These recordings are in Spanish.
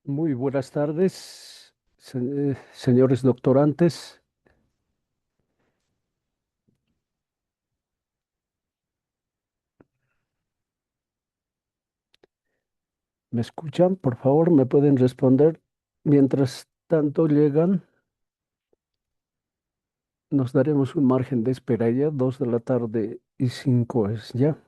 Muy buenas tardes, señores doctorantes. ¿Me escuchan? Por favor, ¿me pueden responder? Mientras tanto llegan, nos daremos un margen de espera ya, 2 de la tarde y 5 es ya.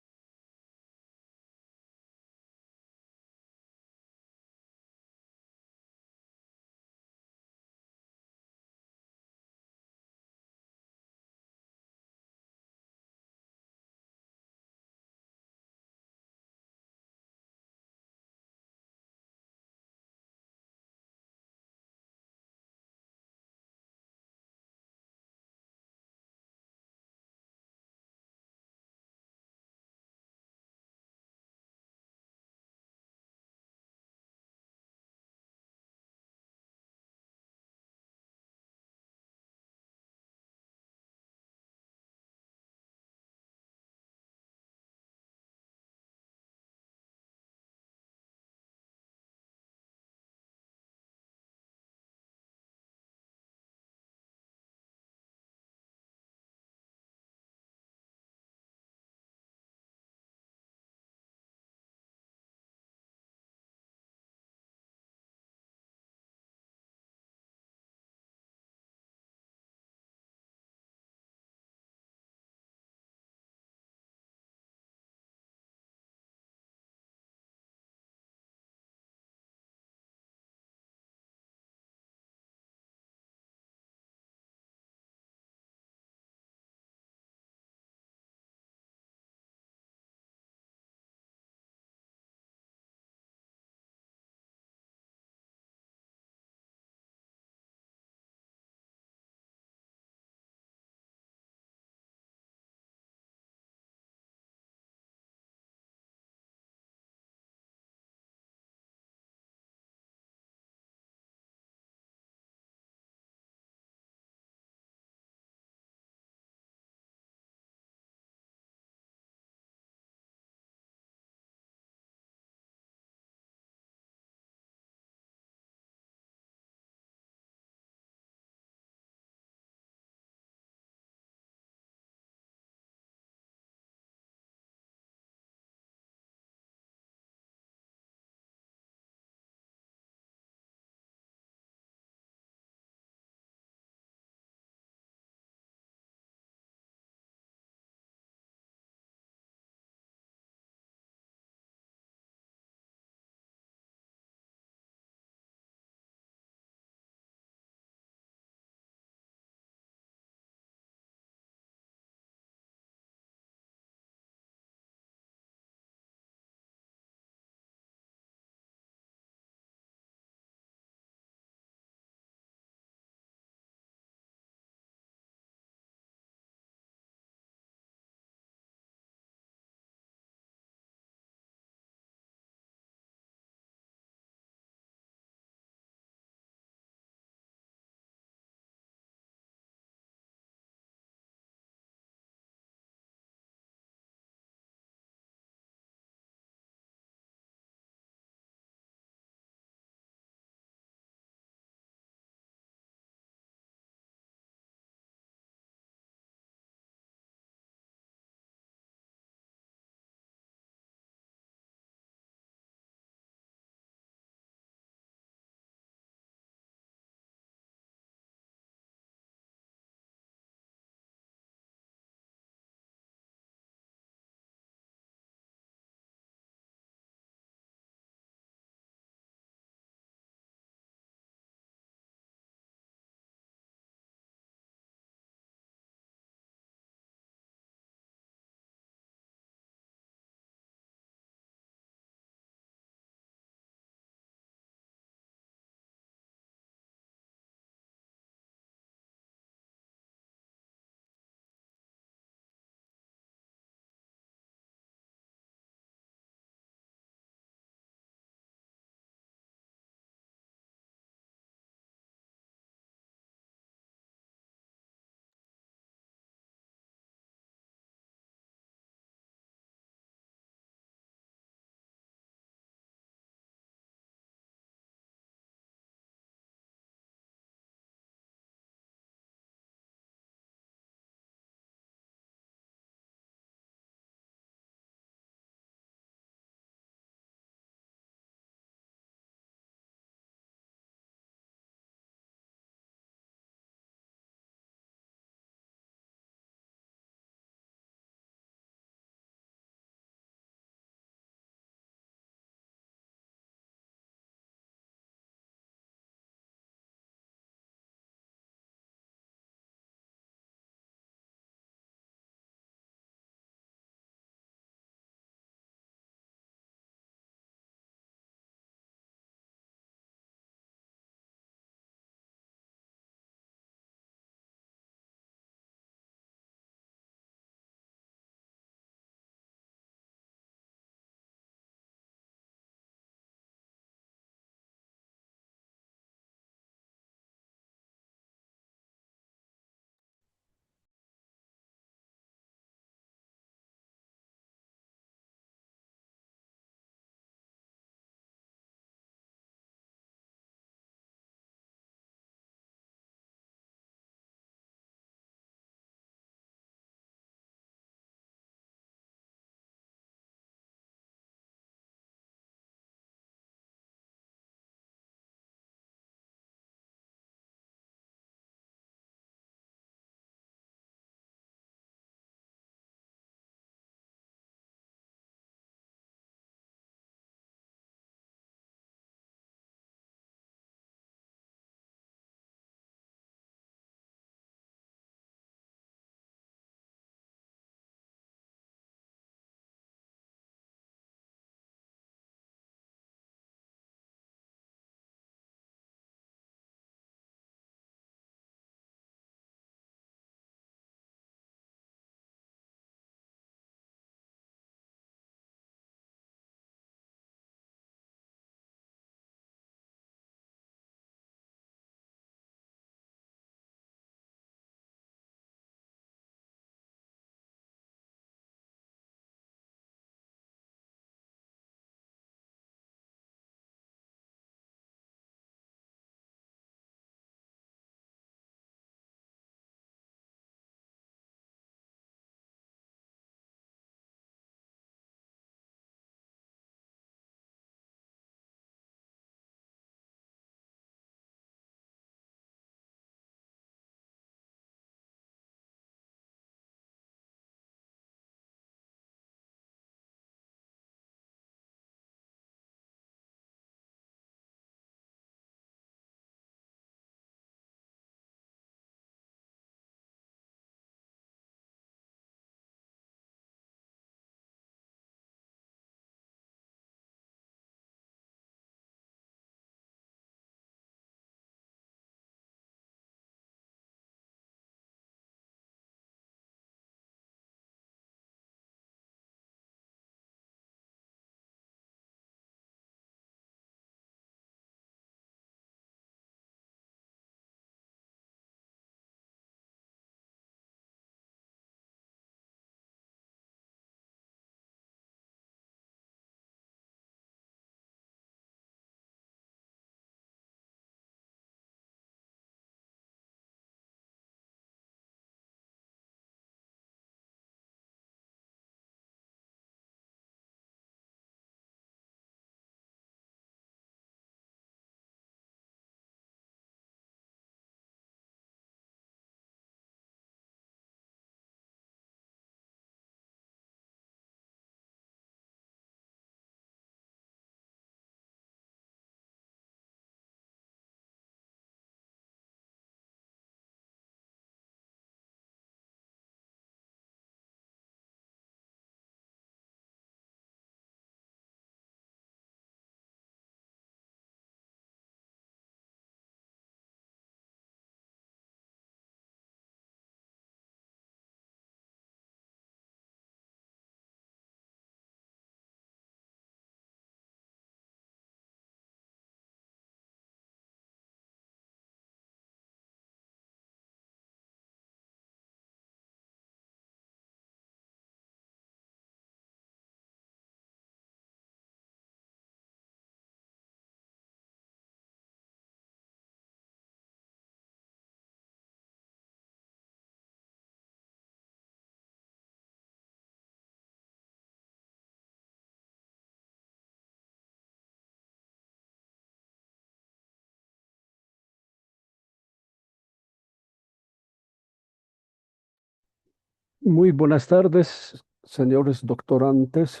Muy buenas tardes, señores doctorantes.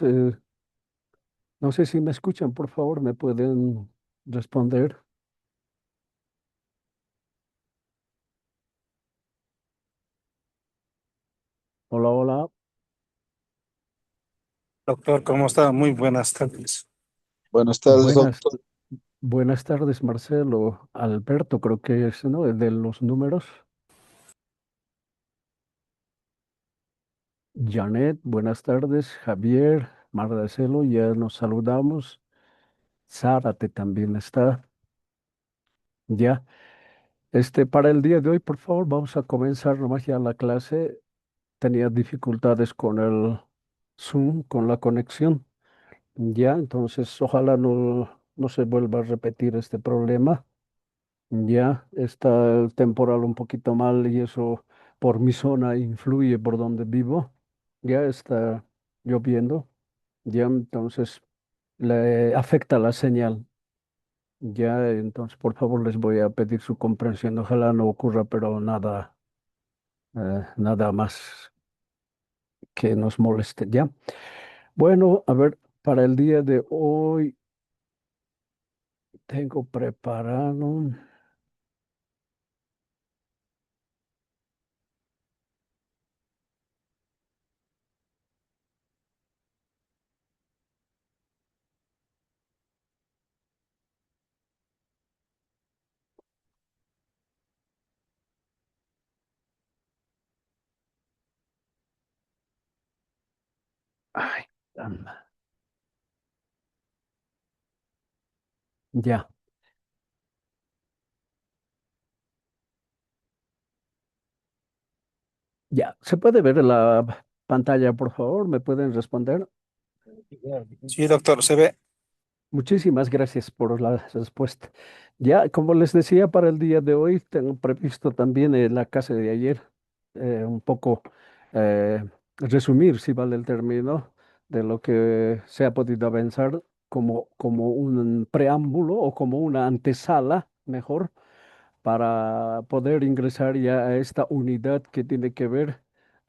No sé si me escuchan, por favor, me pueden responder. Hola, hola. Doctor, ¿cómo está? Muy buenas tardes. Buenas tardes, Buenas, doctor. buenas tardes, Marcelo. Alberto, creo que es, ¿no? El de los números. Janet, buenas tardes. Javier, Marcelo, ya nos saludamos. Zárate también está. Ya. Para el día de hoy, por favor, vamos a comenzar nomás ya la clase. Tenía dificultades con el Zoom, con la conexión. Ya, entonces ojalá no se vuelva a repetir este problema. Ya está el temporal un poquito mal y eso por mi zona influye por donde vivo. Ya está lloviendo. Ya, entonces le afecta la señal. Ya, entonces por favor les voy a pedir su comprensión. Ojalá no ocurra, pero nada más que nos moleste. Ya. Bueno, a ver, para el día de hoy tengo preparado. Ay, caramba. Ya, ya. ¿Se puede ver la pantalla, por favor? ¿Me pueden responder? Sí, doctor, se ve. Muchísimas gracias por la respuesta. Ya, como les decía, para el día de hoy tengo previsto también en la clase de ayer un poco eh, resumir, si vale el término, de lo que se ha podido avanzar como un preámbulo o como una antesala, mejor, para poder ingresar ya a esta unidad que tiene que ver,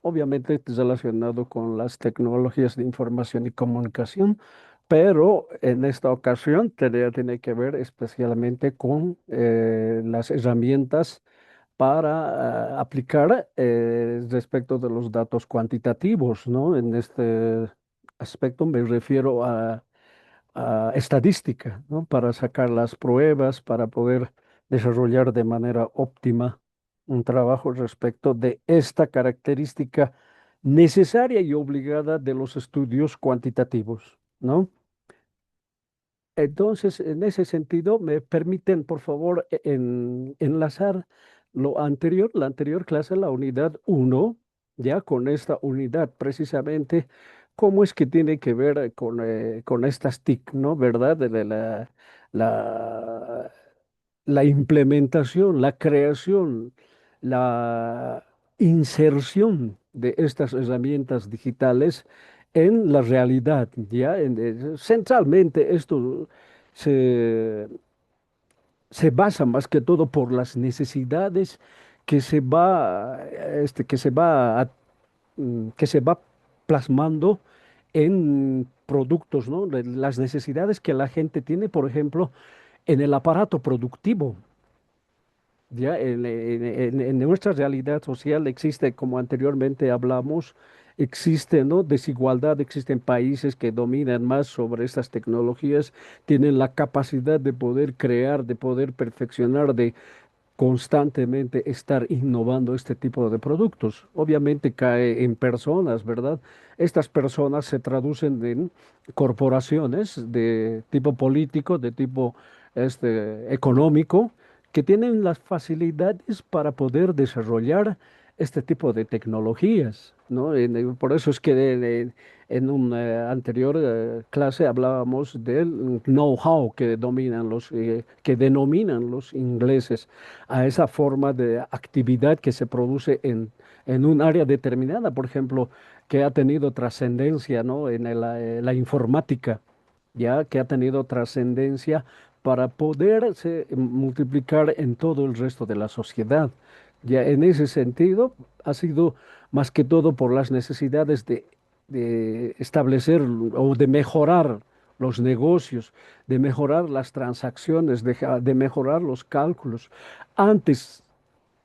obviamente, relacionado con las tecnologías de información y comunicación, pero en esta ocasión tiene que ver especialmente con las herramientas para aplicar respecto de los datos cuantitativos, ¿no? En este aspecto me refiero a estadística, ¿no? Para sacar las pruebas, para poder desarrollar de manera óptima un trabajo respecto de esta característica necesaria y obligada de los estudios cuantitativos, ¿no? Entonces, en ese sentido, me permiten, por favor, enlazar la anterior clase, la unidad uno, ya con esta unidad precisamente, cómo es que tiene que ver con estas TIC, ¿no? ¿Verdad? La, la implementación, la creación, la inserción de estas herramientas digitales en la realidad, ¿ya? Centralmente esto se, se basa más que todo por las necesidades que se va plasmando en productos, ¿no? Las necesidades que la gente tiene, por ejemplo, en el aparato productivo. Ya en nuestra realidad social existe, como anteriormente hablamos, existe, ¿no? Desigualdad, existen países que dominan más sobre estas tecnologías, tienen la capacidad de poder crear, de poder perfeccionar, de constantemente estar innovando este tipo de productos. Obviamente cae en personas, ¿verdad? Estas personas se traducen en corporaciones de tipo político, de tipo económico, que tienen las facilidades para poder desarrollar este tipo de tecnologías, ¿no? Por eso es que en una anterior clase hablábamos del know-how que denominan los ingleses a esa forma de actividad que se produce en un área determinada, por ejemplo, que ha tenido trascendencia, ¿no? La informática, ya que ha tenido trascendencia para poderse multiplicar en todo el resto de la sociedad. Ya en ese sentido ha sido más que todo por las necesidades de establecer o de mejorar los negocios, de mejorar las transacciones, de mejorar los cálculos. Antes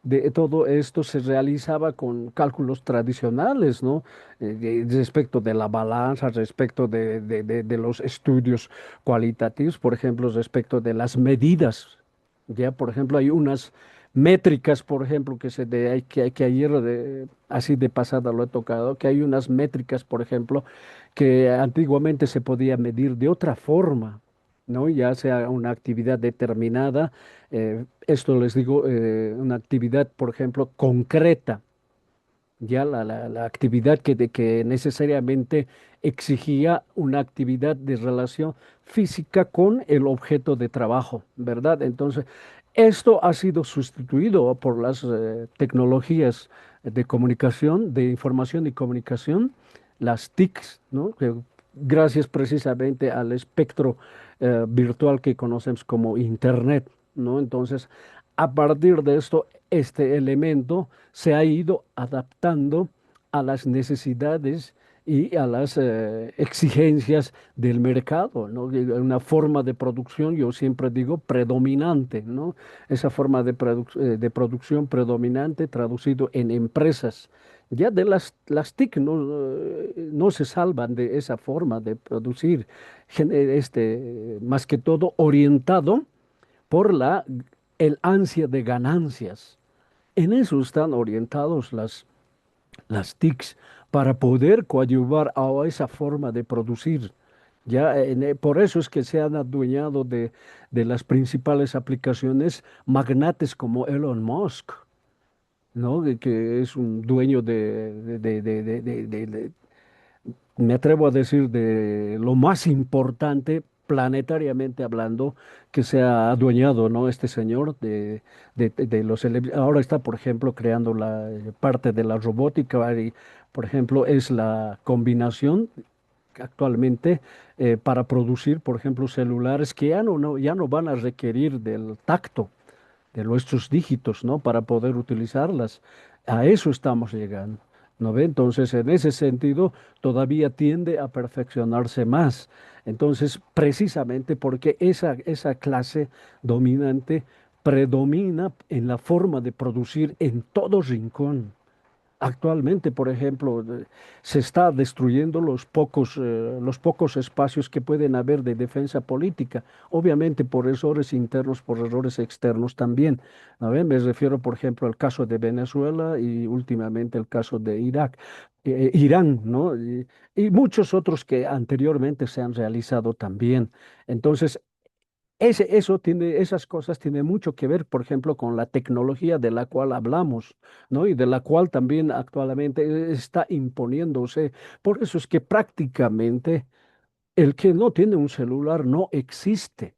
de todo esto se realizaba con cálculos tradicionales, ¿no? Respecto de la balanza, respecto de los estudios cualitativos, por ejemplo, respecto de las medidas. Ya, por ejemplo, hay unas métricas, por ejemplo, que ayer así de pasada lo he tocado, que hay unas métricas, por ejemplo, que antiguamente se podía medir de otra forma, ¿no? Ya sea una actividad determinada, esto les digo, una actividad, por ejemplo, concreta, ya la actividad que necesariamente exigía una actividad de relación física con el objeto de trabajo, ¿verdad? Entonces, esto ha sido sustituido por las tecnologías de comunicación, de información y comunicación, las TICs, ¿no? Que gracias precisamente al espectro virtual que conocemos como Internet, ¿no? Entonces, a partir de esto, este elemento se ha ido adaptando a las necesidades y a las exigencias del mercado, ¿no? Y una forma de producción, yo siempre digo, predominante, ¿no? Esa forma de producción predominante traducido en empresas. Ya de las TIC no se salvan de esa forma de producir, más que todo orientado por el ansia de ganancias. En eso están orientados las TICs para poder coadyuvar a esa forma de producir. Ya, por eso es que se han adueñado de las principales aplicaciones magnates como Elon Musk, ¿no? Que es un dueño me atrevo a decir, de lo más importante planetariamente hablando que se ha adueñado, ¿no? Este señor ahora está, por ejemplo, creando la parte de la robótica y, por ejemplo, es la combinación actualmente para producir, por ejemplo, celulares que ya no van a requerir del tacto de nuestros dígitos, ¿no? Para poder utilizarlas. A eso estamos llegando, ¿no ve? Entonces, en ese sentido, todavía tiende a perfeccionarse más. Entonces, precisamente porque esa clase dominante predomina en la forma de producir en todo rincón. Actualmente, por ejemplo, se está destruyendo los pocos espacios que pueden haber de defensa política, obviamente por errores internos, por errores externos también. ¿No ve? Me refiero, por ejemplo, al caso de Venezuela y últimamente el caso de Irán, ¿no? Y muchos otros que anteriormente se han realizado también. Entonces, esas cosas tienen mucho que ver, por ejemplo, con la tecnología de la cual hablamos, ¿no? Y de la cual también actualmente está imponiéndose. Por eso es que prácticamente el que no tiene un celular no existe.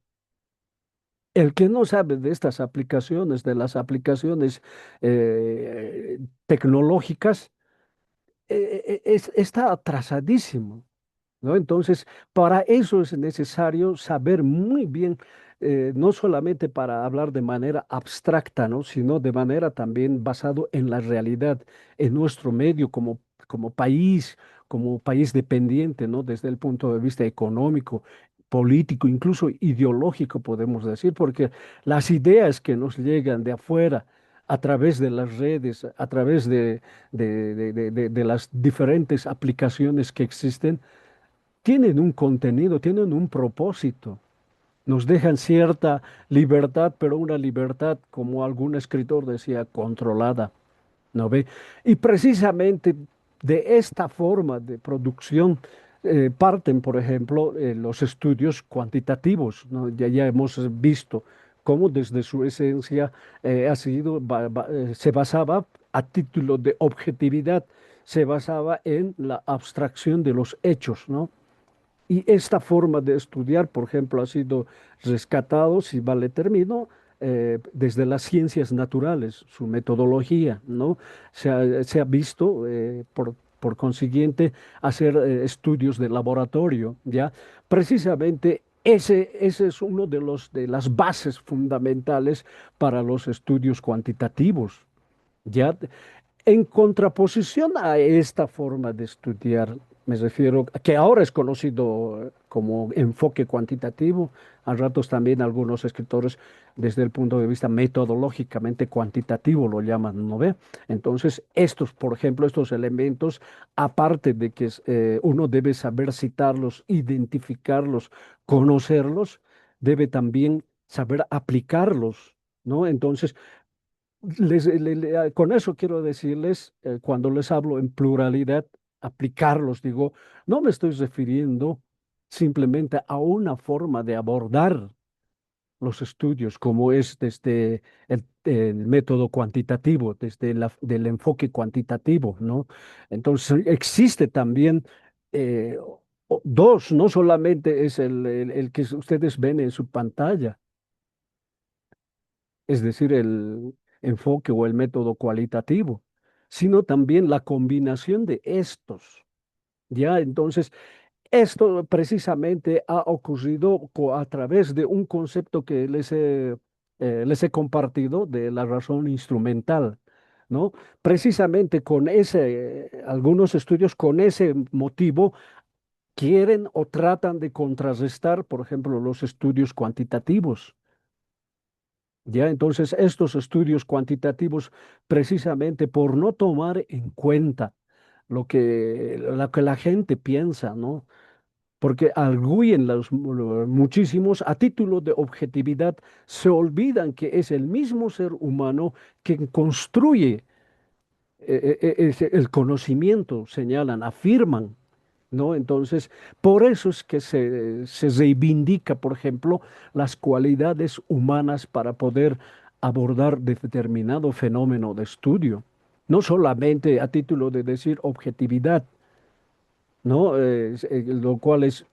El que no sabe de estas aplicaciones, de las aplicaciones tecnológicas, está atrasadísimo. ¿No? Entonces, para eso es necesario saber muy bien, no solamente para hablar de manera abstracta, ¿no? Sino de manera también basado en la realidad, en nuestro medio como país dependiente, ¿no? Desde el punto de vista económico, político, incluso ideológico, podemos decir, porque las ideas que nos llegan de afuera, a través de las redes, a través de las diferentes aplicaciones que existen, tienen un contenido, tienen un propósito. Nos dejan cierta libertad, pero una libertad, como algún escritor decía, controlada, ¿no ve? Y precisamente de esta forma de producción parten, por ejemplo, los estudios cuantitativos, ¿no? Ya hemos visto cómo desde su esencia se basaba a título de objetividad, se basaba en la abstracción de los hechos, ¿no? Y esta forma de estudiar, por ejemplo, ha sido rescatado, si vale término, desde las ciencias naturales, su metodología, ¿no? Se ha visto, por consiguiente, hacer estudios de laboratorio, ¿ya? Precisamente ese es uno de las bases fundamentales para los estudios cuantitativos. Ya en contraposición a esta forma de estudiar, me refiero a que ahora es conocido como enfoque cuantitativo, a ratos también algunos escritores desde el punto de vista metodológicamente cuantitativo lo llaman, ¿no ve? Entonces, estos, por ejemplo, estos elementos, aparte de que uno debe saber citarlos, identificarlos, conocerlos, debe también saber aplicarlos, ¿no? Entonces, con eso quiero decirles, cuando les hablo en pluralidad, aplicarlos, digo, no me estoy refiriendo simplemente a una forma de abordar los estudios, como es desde el método cuantitativo, desde del enfoque cuantitativo, ¿no? Entonces, existe también dos, no solamente es el que ustedes ven en su pantalla, es decir, el enfoque o el método cualitativo, sino también la combinación de estos. Ya, entonces, esto precisamente ha ocurrido a través de un concepto que les he compartido de la razón instrumental, ¿no? Precisamente con algunos estudios con ese motivo quieren o tratan de contrarrestar, por ejemplo, los estudios cuantitativos. Ya, entonces estos estudios cuantitativos, precisamente por no tomar en cuenta lo que la gente piensa, ¿no? Porque arguyen muchísimos a título de objetividad, se olvidan que es el mismo ser humano quien construye el conocimiento, señalan, afirman, ¿no? Entonces, por eso es que se reivindica, por ejemplo, las cualidades humanas para poder abordar determinado fenómeno de estudio, no solamente a título de decir objetividad, ¿no? Lo cual es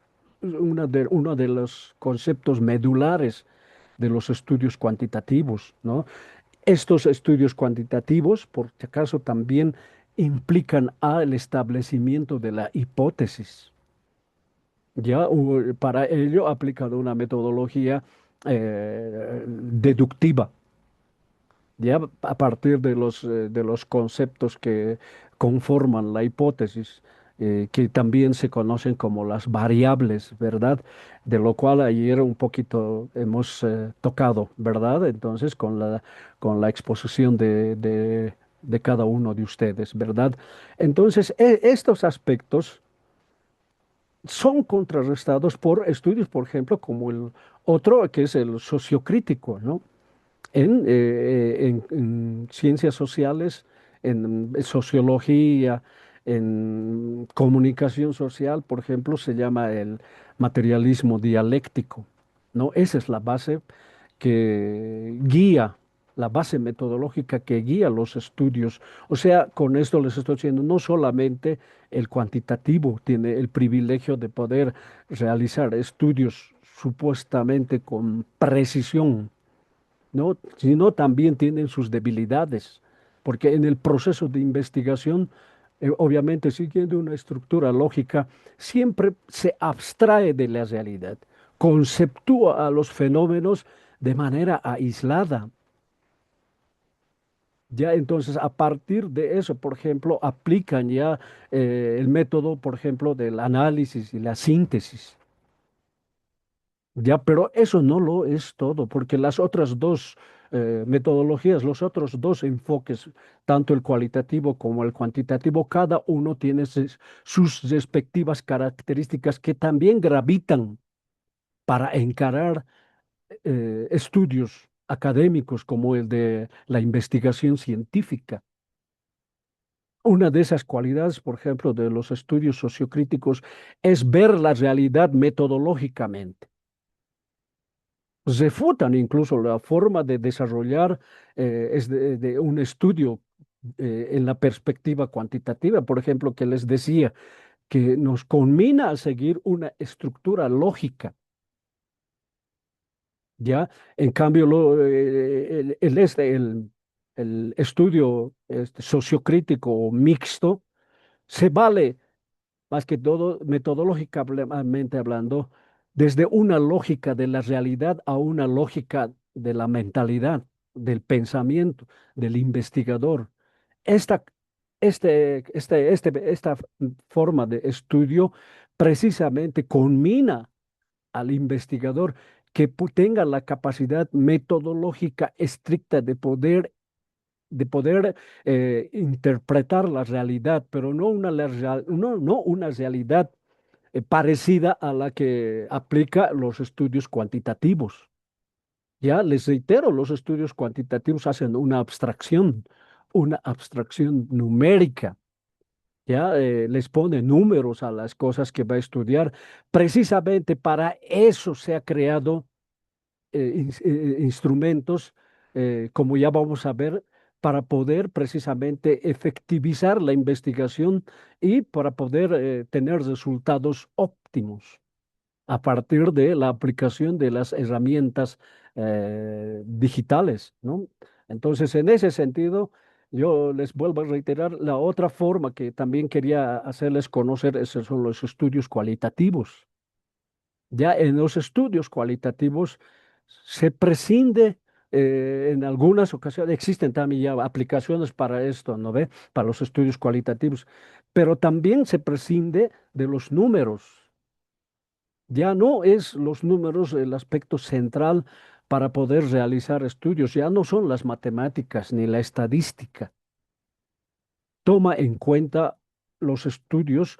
uno de los conceptos medulares de los estudios cuantitativos, ¿no? Estos estudios cuantitativos, por si acaso, también implican al establecimiento de la hipótesis. Ya para ello ha aplicado una metodología deductiva, ya a partir de los conceptos que conforman la hipótesis, que también se conocen como las variables, ¿verdad? De lo cual ayer un poquito hemos tocado, ¿verdad? Entonces, con la exposición de cada uno de ustedes, ¿verdad? Entonces, estos aspectos son contrarrestados por estudios, por ejemplo, como el otro, que es el sociocrítico, ¿no? En ciencias sociales, en sociología, en comunicación social, por ejemplo, se llama el materialismo dialéctico, ¿no? Esa es la base que guía, la base metodológica que guía los estudios. O sea, con esto les estoy diciendo, no solamente el cuantitativo tiene el privilegio de poder realizar estudios supuestamente con precisión, ¿no? Sino también tienen sus debilidades, porque en el proceso de investigación, obviamente siguiendo una estructura lógica, siempre se abstrae de la realidad, conceptúa a los fenómenos de manera aislada. Ya entonces, a partir de eso, por ejemplo, aplican ya el método, por ejemplo, del análisis y la síntesis. Ya, pero eso no lo es todo, porque las otras dos metodologías, los otros dos enfoques, tanto el cualitativo como el cuantitativo, cada uno tiene sus respectivas características que también gravitan para encarar estudios académicos como el de la investigación científica. Una de esas cualidades, por ejemplo, de los estudios sociocríticos es ver la realidad metodológicamente. Refutan incluso la forma de desarrollar de un estudio en la perspectiva cuantitativa, por ejemplo, que les decía que nos conmina a seguir una estructura lógica, ¿ya? En cambio, el estudio sociocrítico o mixto se vale más que todo metodológicamente hablando, desde una lógica de la realidad a una lógica de la mentalidad, del pensamiento, del investigador. Esta, esta forma de estudio precisamente conmina al investigador que tenga la capacidad metodológica estricta de poder interpretar la realidad, pero no no una realidad parecida a la que aplica los estudios cuantitativos. Ya les reitero, los estudios cuantitativos hacen una abstracción numérica. Ya les pone números a las cosas que va a estudiar. Precisamente para eso se ha creado instrumentos, como ya vamos a ver, para poder precisamente efectivizar la investigación y para poder tener resultados óptimos a partir de la aplicación de las herramientas digitales, ¿no? Entonces, en ese sentido, yo les vuelvo a reiterar la otra forma que también quería hacerles conocer, esos son los estudios cualitativos. Ya en los estudios cualitativos se prescinde, en algunas ocasiones, existen también ya aplicaciones para esto, ¿no ve? Para los estudios cualitativos, pero también se prescinde de los números. Ya no es los números el aspecto central para poder realizar estudios, ya no son las matemáticas ni la estadística. Toma en cuenta los estudios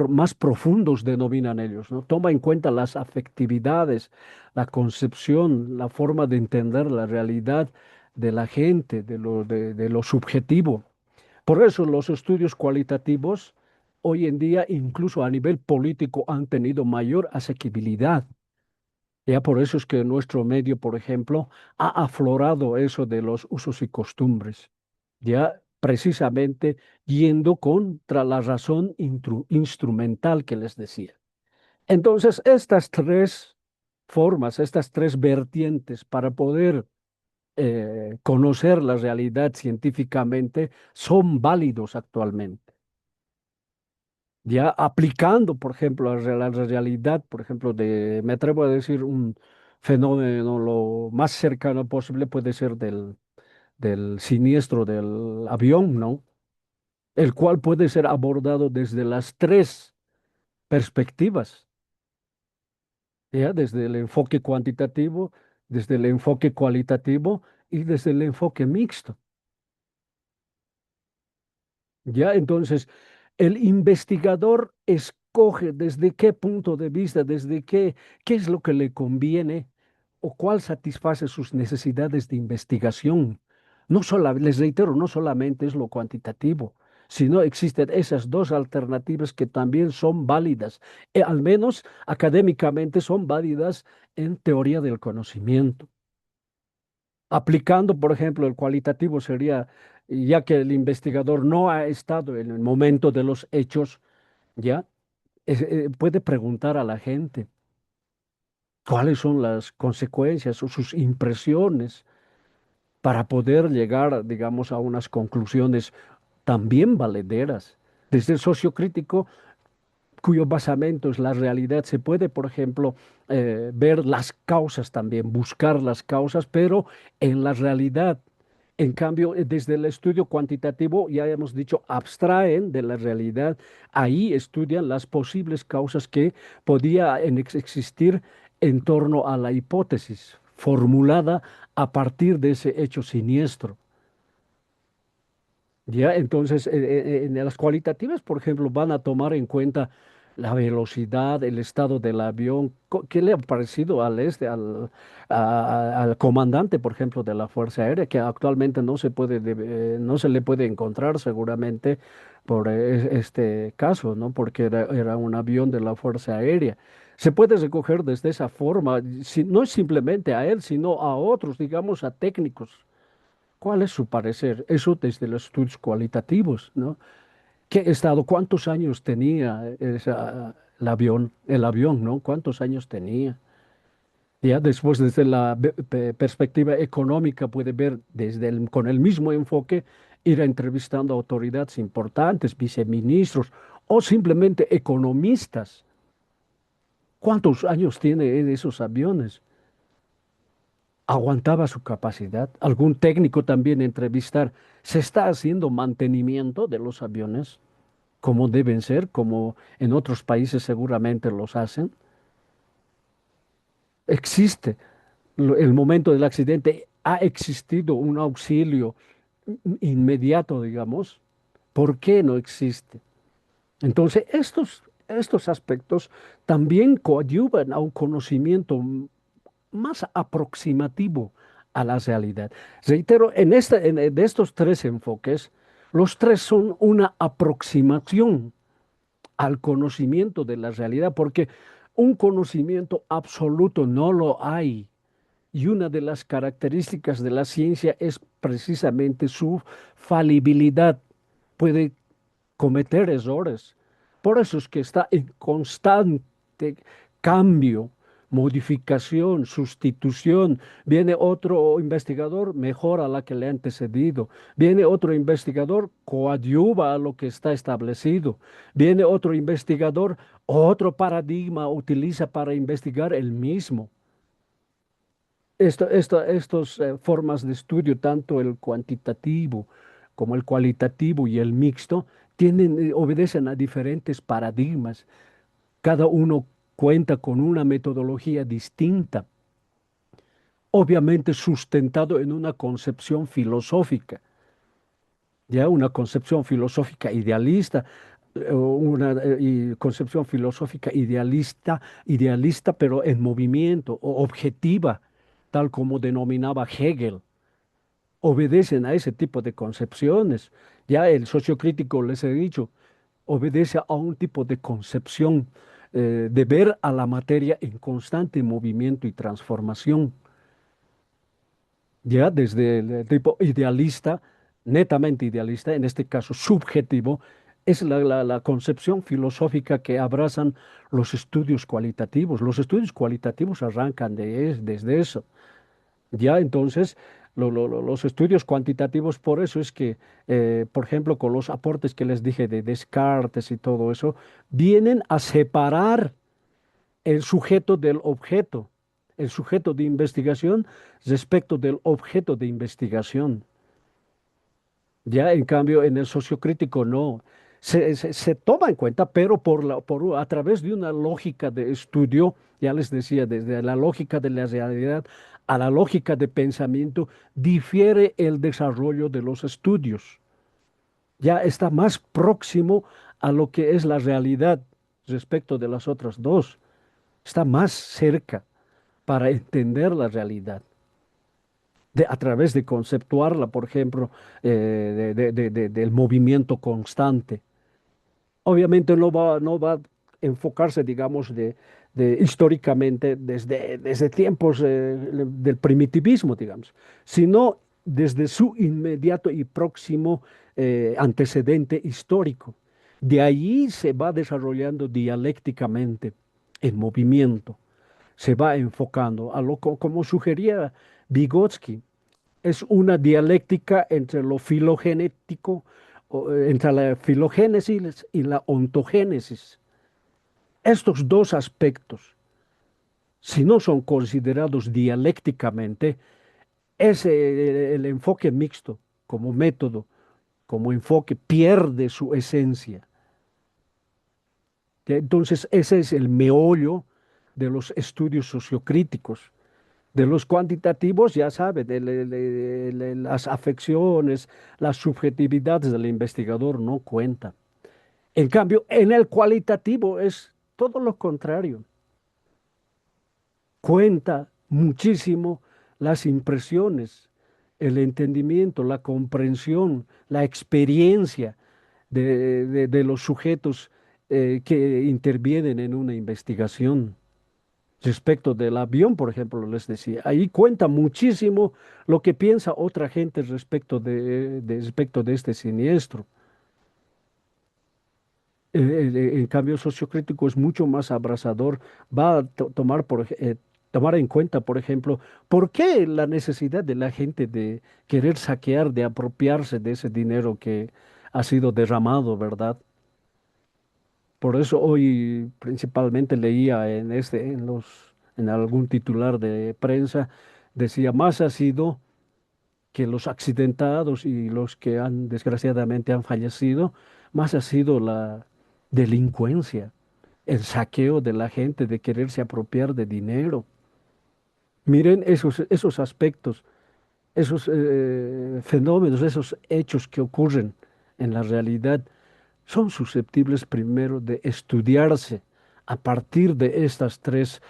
más profundos, denominan ellos, ¿no? Toma en cuenta las afectividades, la concepción, la forma de entender la realidad de la gente, de lo subjetivo. Por eso los estudios cualitativos hoy en día, incluso a nivel político, han tenido mayor asequibilidad. Ya por eso es que en nuestro medio, por ejemplo, ha aflorado eso de los usos y costumbres, ya precisamente yendo contra la razón instrumental que les decía. Entonces, estas tres formas, estas tres vertientes para poder conocer la realidad científicamente son válidos actualmente. Ya aplicando, por ejemplo, la realidad, por ejemplo, me atrevo a decir, un fenómeno lo más cercano posible puede ser del siniestro del avión, ¿no? El cual puede ser abordado desde las tres perspectivas, ¿ya? Desde el enfoque cuantitativo, desde el enfoque cualitativo y desde el enfoque mixto. Ya, entonces, el investigador escoge desde qué punto de vista, qué es lo que le conviene o cuál satisface sus necesidades de investigación. No solo, les reitero, no solamente es lo cuantitativo, sino existen esas dos alternativas que también son válidas, al menos académicamente son válidas en teoría del conocimiento. Aplicando, por ejemplo, el cualitativo sería, ya que el investigador no ha estado en el momento de los hechos, ya puede preguntar a la gente cuáles son las consecuencias o sus impresiones para poder llegar, digamos, a unas conclusiones también valederas. Desde el sociocrítico, cuyo basamento es la realidad, se puede, por ejemplo, ver las causas también, buscar las causas, pero en la realidad. En cambio, desde el estudio cuantitativo, ya hemos dicho, abstraen de la realidad. Ahí estudian las posibles causas que podían existir en torno a la hipótesis formulada a partir de ese hecho siniestro. Ya, entonces, en las cualitativas, por ejemplo, van a tomar en cuenta la velocidad, el estado del avión, qué le ha parecido al comandante, por ejemplo, de la Fuerza Aérea, que actualmente no se puede, no se le puede encontrar seguramente por este caso, ¿no? Porque era un avión de la Fuerza Aérea. Se puede recoger desde esa forma, no es simplemente a él, sino a otros, digamos, a técnicos. ¿Cuál es su parecer? Eso desde los estudios cualitativos, ¿no? ¿Qué estado, cuántos años tenía el avión, ¿no? ¿Cuántos años tenía? Ya después, desde la perspectiva económica, puede ver con el mismo enfoque, ir entrevistando a autoridades importantes, viceministros o simplemente economistas. ¿Cuántos años tiene esos aviones? aguantaba su capacidad. Algún técnico también entrevistar. ¿Se está haciendo mantenimiento de los aviones como deben ser, como en otros países seguramente los hacen? Existe. El momento del accidente, ha existido un auxilio inmediato, digamos. ¿Por qué no existe? Entonces, estos aspectos también coadyuvan a un conocimiento más aproximativo a la realidad. Reitero, de estos tres enfoques, los tres son una aproximación al conocimiento de la realidad, porque un conocimiento absoluto no lo hay. Y una de las características de la ciencia es precisamente su falibilidad. Puede cometer errores. Por eso es que está en constante cambio, modificación, sustitución. Viene otro investigador, mejora la que le ha antecedido. Viene otro investigador, coadyuva a lo que está establecido. Viene otro investigador, otro paradigma utiliza para investigar el mismo. Estos formas de estudio, tanto el cuantitativo como el cualitativo y el mixto, obedecen a diferentes paradigmas. Cada uno cuenta con una metodología distinta, obviamente sustentado en una concepción filosófica, ya una concepción filosófica idealista, una concepción filosófica idealista, pero en movimiento o objetiva, tal como denominaba Hegel. Obedecen a ese tipo de concepciones. Ya el sociocrítico, les he dicho, obedece a un tipo de concepción de ver a la materia en constante movimiento y transformación. Ya desde el tipo idealista, netamente idealista, en este caso subjetivo, es la concepción filosófica que abrazan los estudios cualitativos. Los estudios cualitativos arrancan desde eso. Ya entonces, los estudios cuantitativos, por eso es que, por ejemplo, con los aportes que les dije de Descartes y todo eso, vienen a separar el sujeto del objeto, el sujeto de investigación respecto del objeto de investigación. Ya en cambio, en el sociocrítico no. Se toma en cuenta, pero a través de una lógica de estudio, ya les decía, desde la lógica de la realidad a la lógica de pensamiento, difiere el desarrollo de los estudios. Ya está más próximo a lo que es la realidad respecto de las otras dos. Está más cerca para entender la realidad a través de conceptuarla, por ejemplo, del movimiento constante. Obviamente no va a enfocarse, digamos, históricamente desde tiempos del primitivismo, digamos, sino desde su inmediato y próximo antecedente histórico. De allí se va desarrollando dialécticamente en movimiento, se va enfocando, como sugería Vygotsky, es una dialéctica entre lo filogenético, entre la filogénesis y la ontogénesis. Estos dos aspectos, si no son considerados dialécticamente, el enfoque mixto como método, como enfoque, pierde su esencia. Entonces, ese es el meollo de los estudios sociocríticos. De los cuantitativos, ya sabe, las afecciones, las subjetividades del investigador no cuentan. En cambio, en el cualitativo es todo lo contrario. Cuenta muchísimo las impresiones, el entendimiento, la comprensión, la experiencia de los sujetos que intervienen en una investigación. Respecto del avión, por ejemplo, les decía, ahí cuenta muchísimo lo que piensa otra gente respecto de este siniestro. En cambio, el sociocrítico es mucho más abrasador, va a tomar en cuenta, por ejemplo, por qué la necesidad de la gente de querer saquear, de apropiarse de ese dinero que ha sido derramado, ¿verdad? Por eso hoy principalmente leía en algún titular de prensa decía, más ha sido que los accidentados y los que han desgraciadamente han fallecido, más ha sido la delincuencia, el saqueo de la gente, de quererse apropiar de dinero. Miren esos aspectos, esos fenómenos, esos hechos que ocurren en la realidad son susceptibles primero de estudiarse a partir de estas tres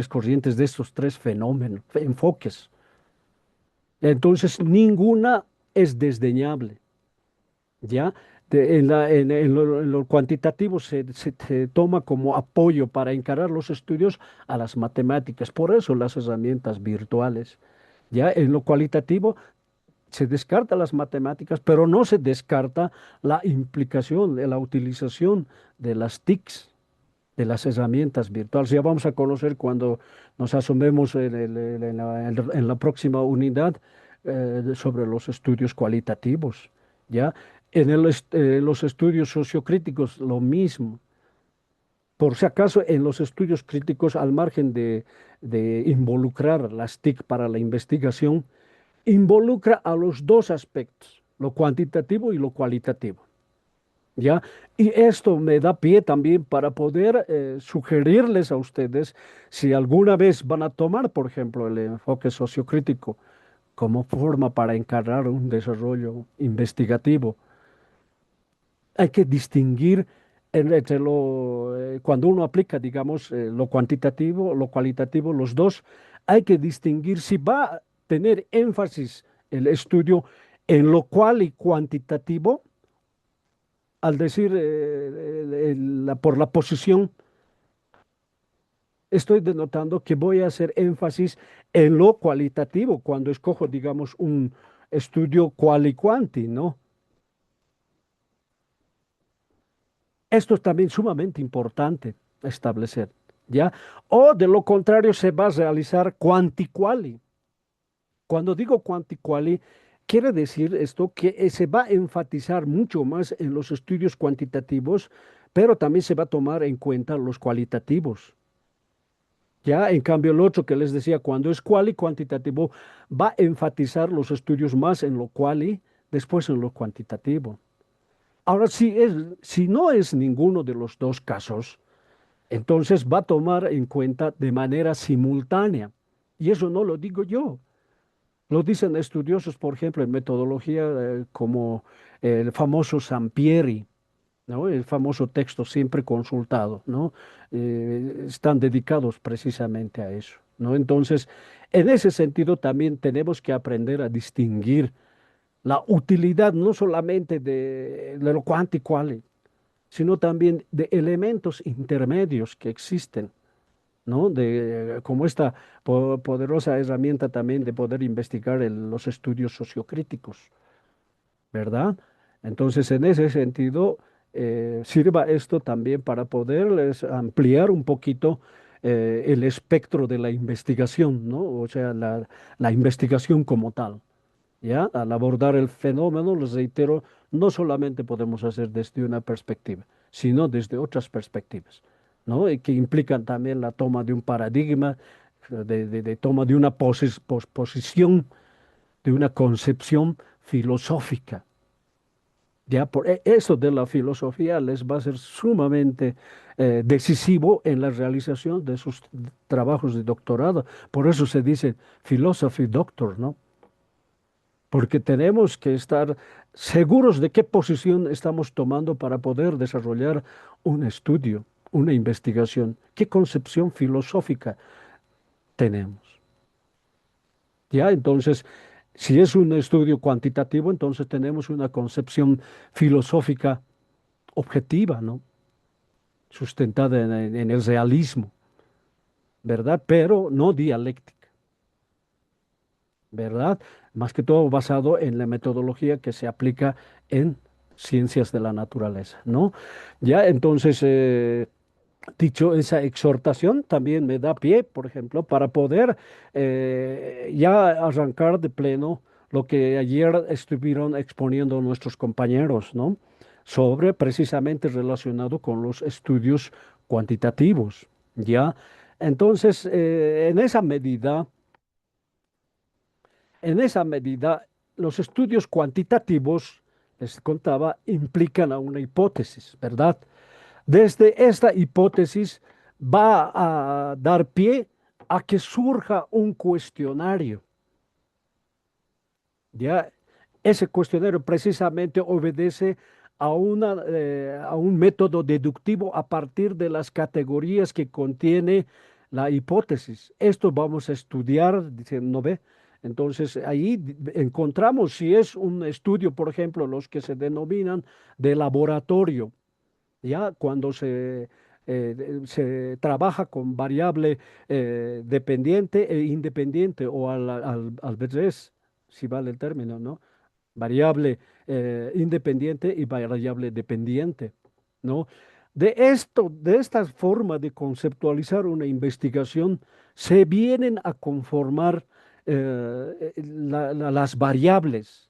corrientes, de estos tres fenómenos, enfoques. Entonces, ninguna es desdeñable, ¿ya? En lo cuantitativo se toma como apoyo para encarar los estudios a las matemáticas, por eso las herramientas virtuales, ¿ya? En lo cualitativo se descarta las matemáticas, pero no se descarta la implicación, la utilización de las TICs, de las herramientas virtuales. Ya vamos a conocer cuando nos asomemos en la próxima unidad sobre los estudios cualitativos, ¿ya? Los estudios sociocríticos, lo mismo. Por si acaso, en los estudios críticos, al margen de involucrar las TIC para la investigación, involucra a los dos aspectos, lo cuantitativo y lo cualitativo. ¿Ya? Y esto me da pie también para poder sugerirles a ustedes si alguna vez van a tomar, por ejemplo, el enfoque sociocrítico como forma para encarar un desarrollo investigativo. Hay que distinguir cuando uno aplica, digamos, lo cuantitativo, lo cualitativo, los dos, hay que distinguir si va a tener énfasis el estudio en lo cual y cuantitativo al decir por la posición, estoy denotando que voy a hacer énfasis en lo cualitativo cuando escojo, digamos, un estudio cual y cuanti, ¿no? Esto es también sumamente importante establecer, ¿ya? O de lo contrario se va a realizar quanti quali. Cuando digo quanti quali, quiere decir esto que se va a enfatizar mucho más en los estudios cuantitativos, pero también se va a tomar en cuenta los cualitativos. Ya, en cambio, el otro que les decía, cuando es quali cuantitativo, va a enfatizar los estudios más en lo quali, después en lo cuantitativo. Ahora, si no es ninguno de los dos casos, entonces va a tomar en cuenta de manera simultánea. Y eso no lo digo yo. Lo dicen estudiosos, por ejemplo, en metodología como el famoso Sampieri, ¿no? El famoso texto siempre consultado, ¿no? Están dedicados precisamente a eso, ¿no? Entonces, en ese sentido también tenemos que aprender a distinguir la utilidad no solamente de lo cuanti quale, sino también de elementos intermedios que existen, ¿no? Como esta poderosa herramienta también de poder investigar los estudios sociocríticos. ¿Verdad? Entonces, en ese sentido, sirva esto también para poderles ampliar un poquito el espectro de la investigación, ¿no? O sea, la investigación como tal, ¿ya? Al abordar el fenómeno, les reitero, no solamente podemos hacer desde una perspectiva, sino desde otras perspectivas, ¿no? Y que implican también la toma de un paradigma, de toma de una posición, de una concepción filosófica. Ya por eso de la filosofía les va a ser sumamente decisivo en la realización de sus trabajos de doctorado. Por eso se dice philosophy doctor, ¿no? Porque tenemos que estar seguros de qué posición estamos tomando para poder desarrollar un estudio, una investigación, qué concepción filosófica tenemos. Ya, entonces, si es un estudio cuantitativo, entonces tenemos una concepción filosófica objetiva, ¿no? Sustentada en el realismo, ¿verdad? Pero no dialéctica, ¿verdad? Más que todo basado en la metodología que se aplica en ciencias de la naturaleza, ¿no? Ya, entonces, dicho esa exhortación, también me da pie, por ejemplo, para poder ya arrancar de pleno lo que ayer estuvieron exponiendo nuestros compañeros, ¿no? Sobre precisamente relacionado con los estudios cuantitativos, ¿ya? Entonces, en esa medida, En esa medida, los estudios cuantitativos, les contaba, implican a una hipótesis, ¿verdad? Desde esta hipótesis va a dar pie a que surja un cuestionario. Ya ese cuestionario precisamente obedece a un método deductivo a partir de las categorías que contiene la hipótesis. Esto vamos a estudiar, dice, ¿no ve? Entonces ahí encontramos si es un estudio, por ejemplo, los que se denominan de laboratorio, ya cuando se trabaja con variable dependiente e independiente o al revés, si vale el término, ¿no? Variable independiente y variable dependiente, ¿no? De esta forma de conceptualizar una investigación, se vienen a conformar las variables.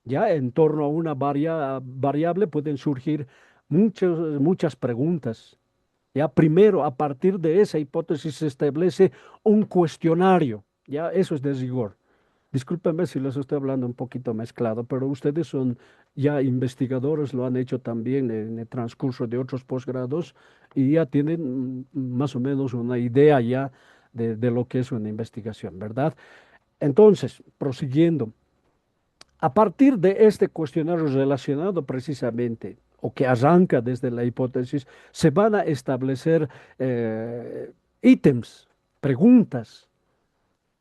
Ya en torno a una variable pueden surgir muchas preguntas. Ya primero, a partir de esa hipótesis se establece un cuestionario. Ya eso es de rigor. Discúlpenme si les estoy hablando un poquito mezclado, pero ustedes son ya investigadores, lo han hecho también en el transcurso de otros posgrados y ya tienen más o menos una idea ya de lo que es una investigación, ¿verdad? Entonces, prosiguiendo. A partir de este cuestionario relacionado precisamente, o que arranca desde la hipótesis, se van a establecer ítems, preguntas,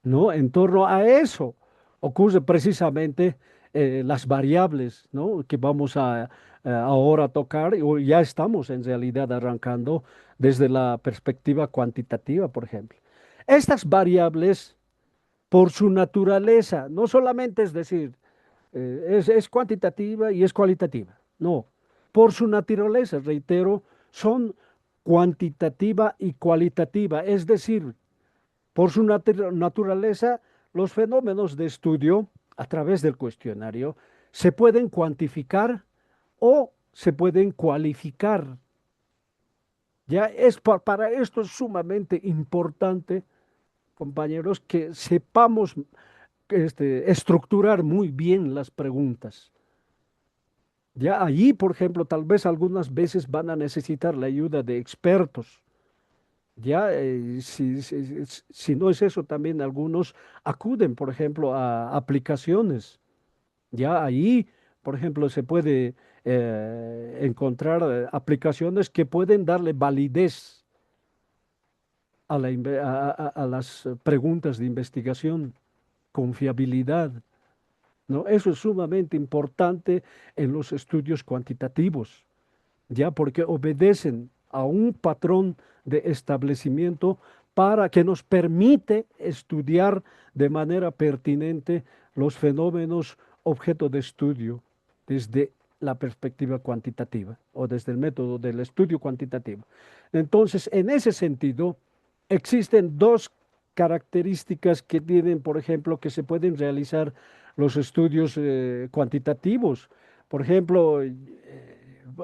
¿no? En torno a eso ocurre precisamente las variables, ¿no? Que vamos a ahora tocar, o ya estamos en realidad arrancando desde la perspectiva cuantitativa, por ejemplo. Estas variables, por su naturaleza, no solamente es decir, es cuantitativa y es cualitativa. No, por su naturaleza, reitero, son cuantitativa y cualitativa. Es decir, por su naturaleza, los fenómenos de estudio a través del cuestionario se pueden cuantificar o se pueden cualificar. Ya es para esto es sumamente importante, compañeros, que sepamos estructurar muy bien las preguntas. Ya allí, por ejemplo, tal vez algunas veces van a necesitar la ayuda de expertos. Ya, si no es eso, también algunos acuden, por ejemplo, a aplicaciones. Ya allí, por ejemplo, se puede encontrar aplicaciones que pueden darle validez a las preguntas de investigación, confiabilidad. ¿No? Eso es sumamente importante en los estudios cuantitativos, ya porque obedecen a un patrón de establecimiento para que nos permite estudiar de manera pertinente los fenómenos objeto de estudio desde la perspectiva cuantitativa o desde el método del estudio cuantitativo. Entonces, en ese sentido, existen dos características que tienen, por ejemplo, que se pueden realizar los estudios cuantitativos. Por ejemplo,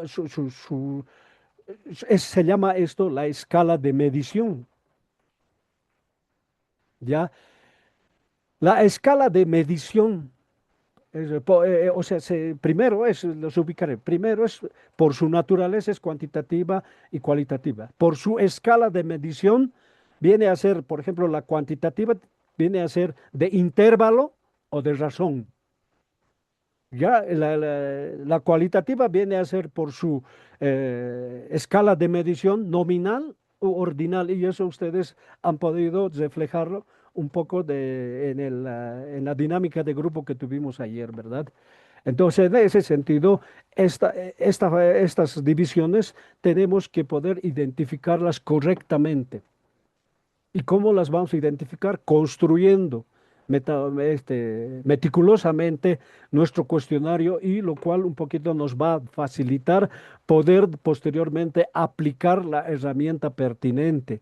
su, su- su- se llama esto la escala de medición, ¿ya? La escala de medición, o sea, primero es, los ubicaré, primero es, por su naturaleza es cuantitativa y cualitativa. Por su escala de medición viene a ser, por ejemplo, la cuantitativa viene a ser de intervalo o de razón. Ya la cualitativa viene a ser por su escala de medición nominal u ordinal, y eso ustedes han podido reflejarlo un poco en la dinámica de grupo que tuvimos ayer, ¿verdad? Entonces, en ese sentido, estas divisiones tenemos que poder identificarlas correctamente. ¿Y cómo las vamos a identificar? Construyendo meticulosamente nuestro cuestionario y lo cual un poquito nos va a facilitar poder posteriormente aplicar la herramienta pertinente.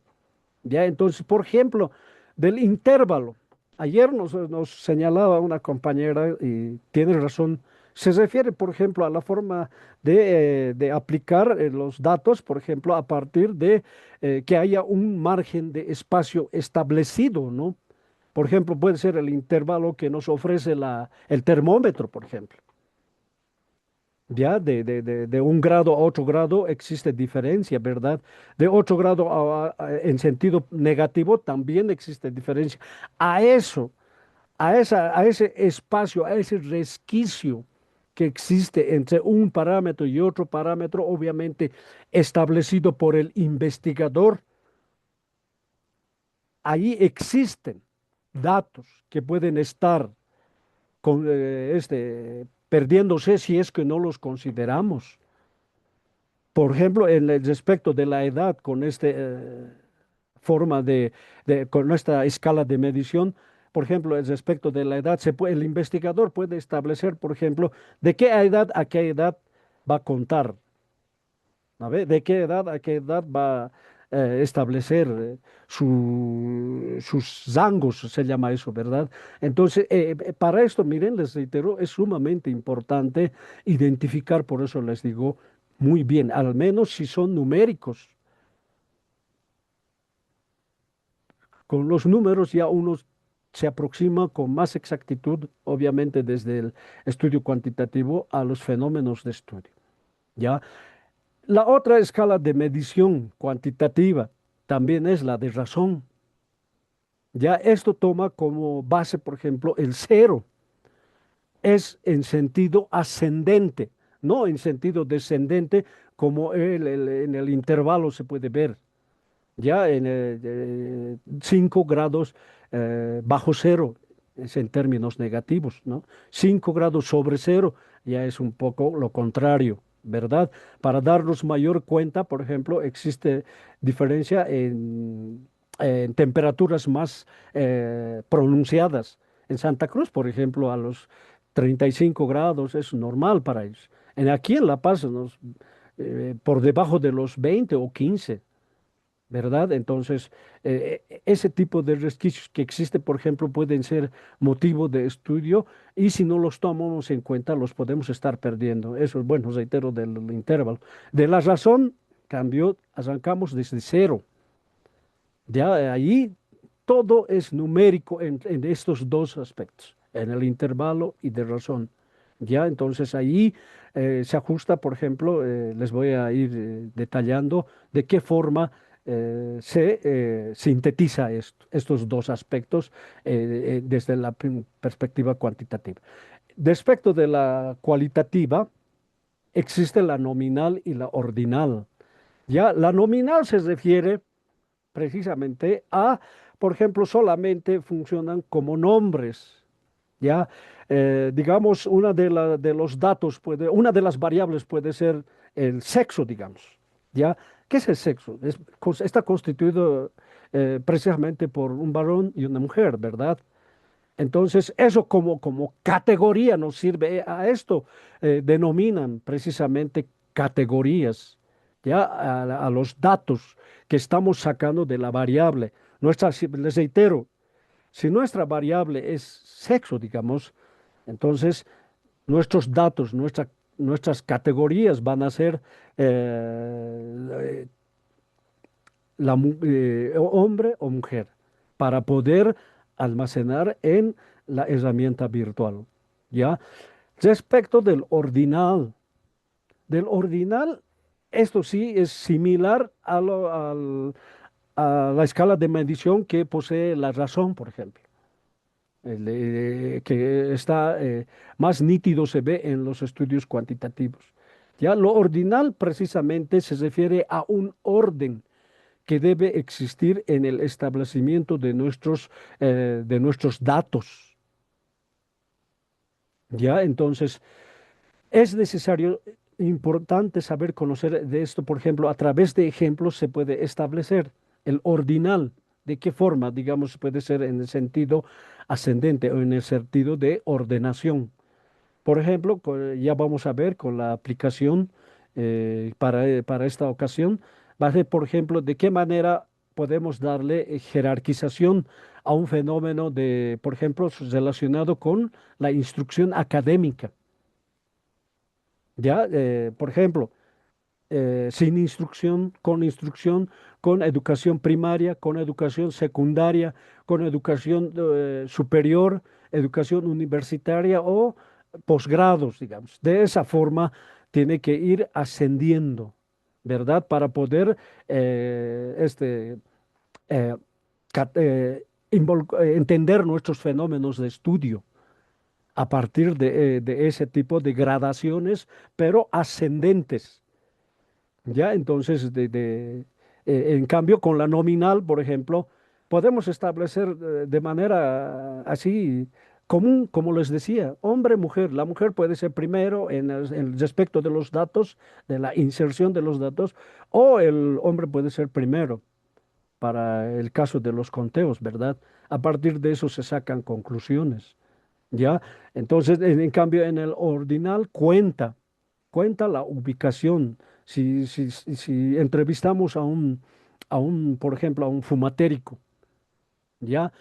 Ya, entonces, por ejemplo, del intervalo. Ayer nos señalaba una compañera, y tiene razón, se refiere, por ejemplo, a la forma de aplicar los datos, por ejemplo, a partir de que haya un margen de espacio establecido, ¿no? Por ejemplo, puede ser el intervalo que nos ofrece el termómetro, por ejemplo. Ya de 1 grado a 8 grados existe diferencia, ¿verdad? De 8 grados en sentido negativo también existe diferencia. A eso, a ese espacio, a ese resquicio que existe entre un parámetro y otro parámetro, obviamente establecido por el investigador, ahí existen datos que pueden estar perdiéndose si es que no los consideramos. Por ejemplo, en el respecto de la edad, con esta forma con esta escala de medición, por ejemplo, el respecto de la edad, el investigador puede establecer, por ejemplo, de qué edad a qué edad va a contar, ¿no ve? De qué edad a qué edad va a establecer sus rangos, se llama eso, ¿verdad? Entonces, para esto, miren, les reitero, es sumamente importante identificar, por eso les digo, muy bien, al menos si son numéricos. Con los números ya uno se aproxima con más exactitud, obviamente desde el estudio cuantitativo, a los fenómenos de estudio. ¿Ya? La otra escala de medición cuantitativa también es la de razón. Ya esto toma como base, por ejemplo, el cero. Es en sentido ascendente, no en sentido descendente como en el intervalo se puede ver. Ya en 5 grados bajo cero es en términos negativos, ¿no? 5 grados sobre cero ya es un poco lo contrario, ¿verdad? Para darnos mayor cuenta, por ejemplo, existe diferencia en temperaturas más pronunciadas. En Santa Cruz, por ejemplo, a los 35 grados es normal para ellos. Aquí en La Paz, por debajo de los 20 o 15. ¿Verdad? Entonces, ese tipo de resquicios que existe, por ejemplo, pueden ser motivo de estudio y si no los tomamos en cuenta, los podemos estar perdiendo. Eso es bueno, reitero, del intervalo. De la razón, cambio, arrancamos desde cero. Ya ahí todo es numérico en estos dos aspectos, en el intervalo y de razón. Ya, entonces ahí se ajusta, por ejemplo, les voy a ir detallando de qué forma se sintetiza estos dos aspectos desde la perspectiva cuantitativa. Respecto de la cualitativa, existe la nominal y la ordinal. Ya, la nominal se refiere precisamente por ejemplo, solamente funcionan como nombres. Ya, digamos, de los datos una de las variables puede ser el sexo, digamos. Ya, ¿qué es el sexo? Está constituido precisamente por un varón y una mujer, ¿verdad? Entonces, eso como categoría nos sirve. A esto denominan precisamente categorías, ya a los datos que estamos sacando de la variable. Les reitero, si nuestra variable es sexo, digamos, entonces nuestros datos, nuestras categorías van a ser eh, hombre o mujer para poder almacenar en la herramienta virtual. ¿Ya? Respecto del ordinal, esto sí es similar a la escala de medición que posee la razón, por ejemplo, que está más nítido se ve en los estudios cuantitativos. Ya lo ordinal precisamente se refiere a un orden que debe existir en el establecimiento de nuestros datos. ¿Ya? Entonces, es necesario, importante saber conocer de esto, por ejemplo, a través de ejemplos se puede establecer el ordinal, de qué forma, digamos, puede ser en el sentido ascendente o en el sentido de ordenación. Por ejemplo, ya vamos a ver con la aplicación para esta ocasión, va a ser, por ejemplo, de qué manera podemos darle jerarquización a un fenómeno por ejemplo, relacionado con la instrucción académica. Ya, por ejemplo, sin instrucción, con educación primaria, con educación secundaria, con educación superior, educación universitaria o posgrados, digamos. De esa forma tiene que ir ascendiendo, ¿verdad? Para poder eh, entender nuestros fenómenos de estudio a partir de ese tipo de gradaciones, pero ascendentes. ¿Ya? Entonces, en cambio, con la nominal, por ejemplo, podemos establecer de manera así común, como les decía, hombre, mujer. La mujer puede ser primero en el respecto de los datos, de la inserción de los datos, o el hombre puede ser primero para el caso de los conteos, ¿verdad? A partir de eso se sacan conclusiones. ¿Ya? Entonces, en cambio, en el ordinal cuenta la ubicación. Si entrevistamos por ejemplo, a un fumatérico, ¿ya?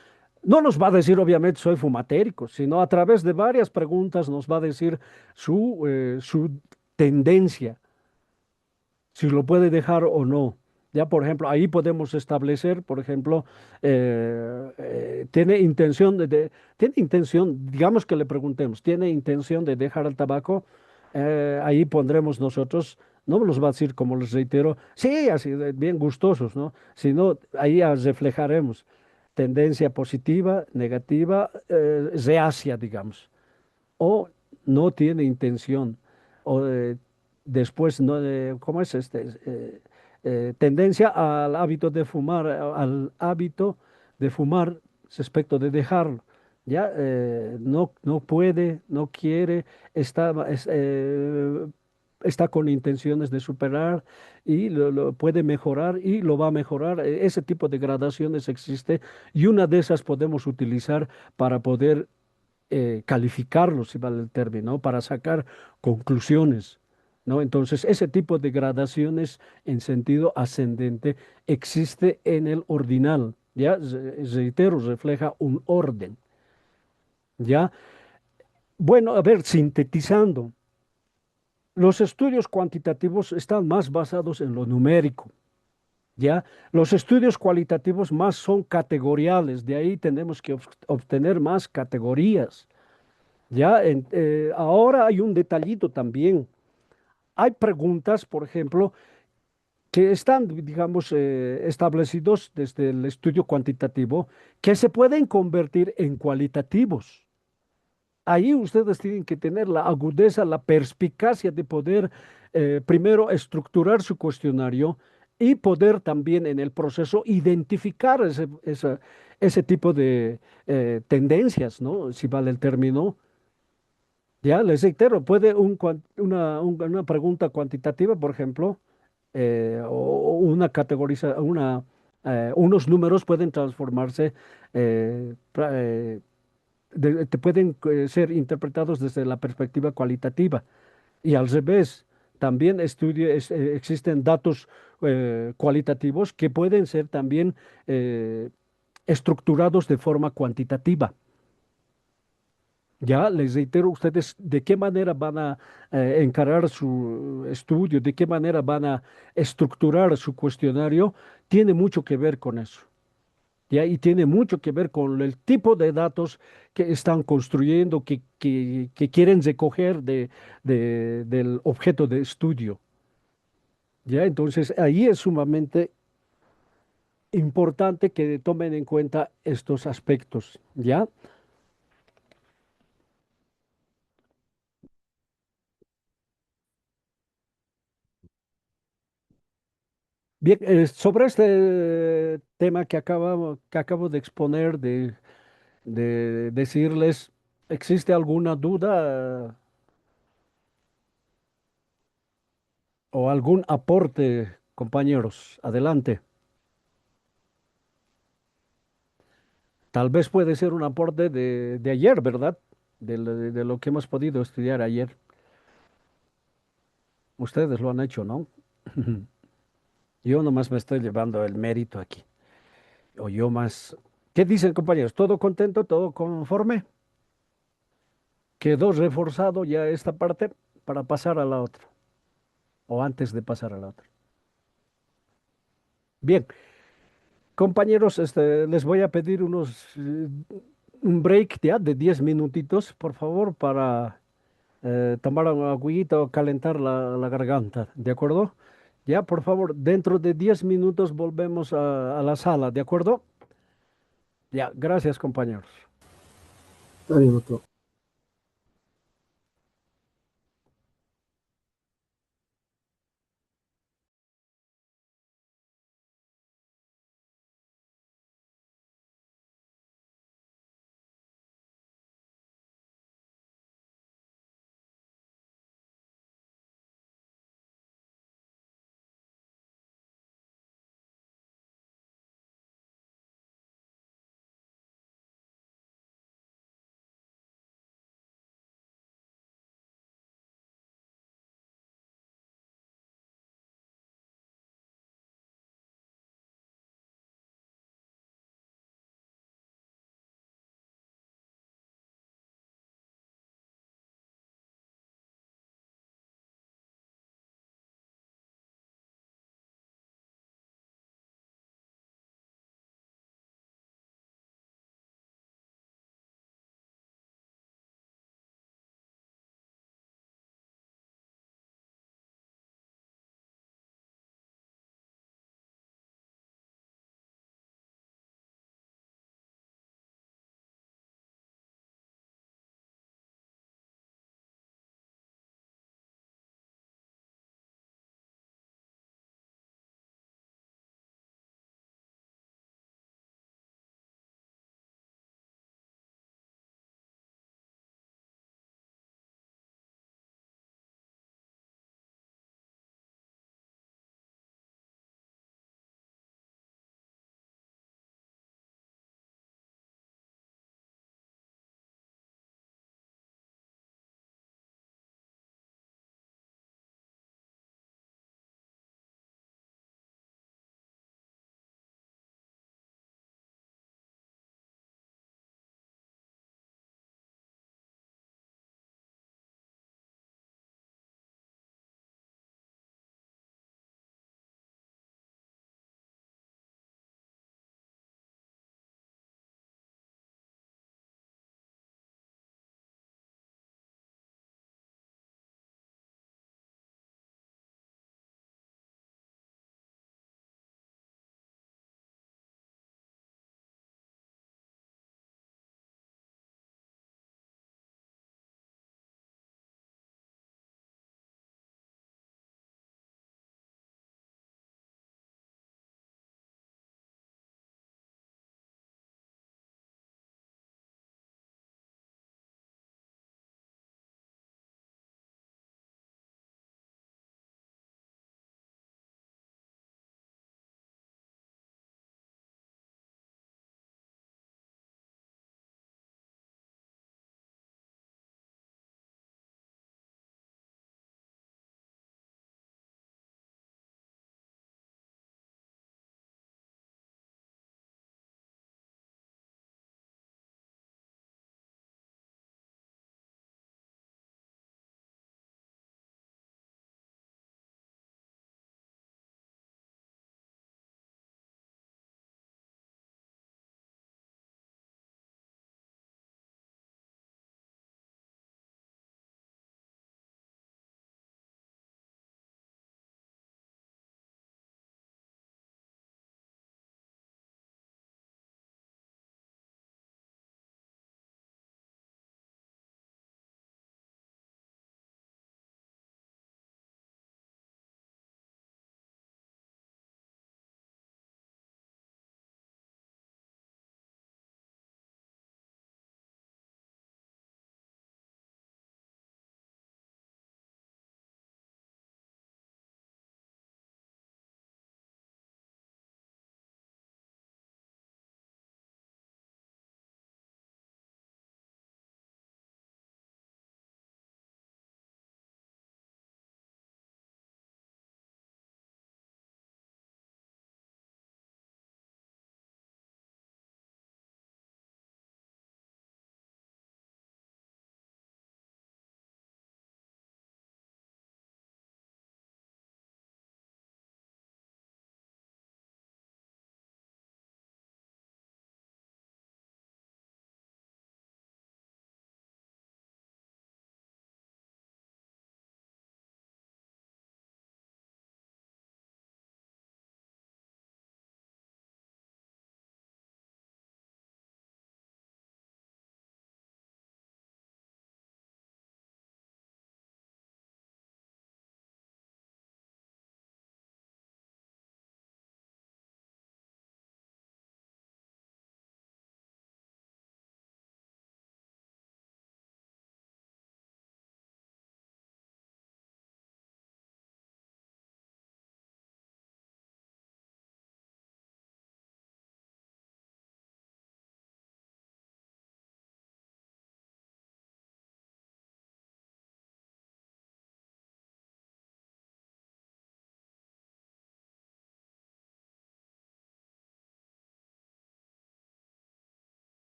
No nos va a decir, obviamente, soy fumatérico, sino a través de varias preguntas nos va a decir su tendencia, si lo puede dejar o no. Ya, por ejemplo, ahí podemos establecer, por ejemplo, tiene intención tiene intención, digamos que le preguntemos, ¿tiene intención de dejar el tabaco? Ahí pondremos nosotros, no nos va a decir, como les reitero, sí, así, bien gustosos, ¿no? Sino ahí reflejaremos tendencia positiva, negativa, reacia, digamos o no tiene intención, o después, no, ¿cómo es tendencia al hábito de fumar, al hábito de fumar respecto de dejarlo. Ya no puede, no quiere, está con intenciones de superar y lo puede mejorar y lo va a mejorar. Ese tipo de gradaciones existe y una de esas podemos utilizar para poder calificarlos, si vale el término, ¿no? Para sacar conclusiones, ¿no? Entonces, ese tipo de gradaciones en sentido ascendente existe en el ordinal, ¿ya? Reitero, refleja un orden, ¿ya? Bueno, a ver, sintetizando, los estudios cuantitativos están más basados en lo numérico, ¿ya? Los estudios cualitativos más son categoriales, de ahí tenemos que obtener más categorías. Ya, ahora hay un detallito también. Hay preguntas, por ejemplo, que están, digamos, establecidos desde el estudio cuantitativo, que se pueden convertir en cualitativos. Ahí ustedes tienen que tener la agudeza, la perspicacia de poder primero estructurar su cuestionario y poder también en el proceso identificar ese tipo de tendencias, ¿no? Si vale el término. Ya, les reitero, puede una pregunta cuantitativa, por ejemplo, o una unos números pueden transformarse, te pueden ser interpretados desde la perspectiva cualitativa. Y al revés, también existen datos cualitativos que pueden ser también estructurados de forma cuantitativa. Ya les reitero a ustedes de qué manera van a encarar su estudio, de qué manera van a estructurar su cuestionario, tiene mucho que ver con eso. Ya, y tiene mucho que ver con el tipo de datos que están construyendo, que quieren recoger del objeto de estudio. Ya, entonces ahí es sumamente importante que tomen en cuenta estos aspectos. Ya. Bien, sobre este tema que acabo de exponer, de decirles, ¿existe alguna duda o algún aporte, compañeros? Adelante. Tal vez puede ser un aporte de ayer, ¿verdad? De lo que hemos podido estudiar ayer. Ustedes lo han hecho, ¿no? Yo nomás me estoy llevando el mérito aquí. O yo más. ¿Qué dicen, compañeros? ¿Todo contento? ¿Todo conforme? Quedó reforzado ya esta parte para pasar a la otra. o antes de pasar a la otra. Bien, compañeros, les voy a pedir un break ya de 10 minutitos, por favor, para tomar una agüita o calentar la garganta, ¿de acuerdo? Ya, por favor, dentro de 10 minutos volvemos a la sala, ¿de acuerdo? Ya, gracias, compañeros. Está bien, doctor.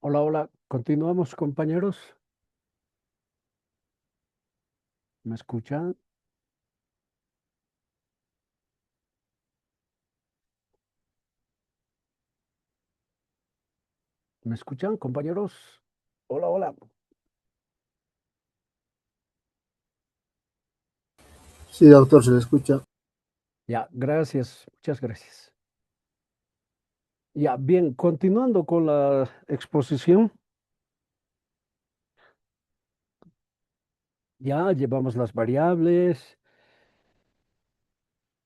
Hola, hola. Continuamos, compañeros. ¿Me escuchan? ¿Me escuchan, compañeros? Hola, hola. Sí, doctor, se le escucha. Ya, gracias. Muchas gracias. Ya, bien, continuando con la exposición, ya llevamos las variables.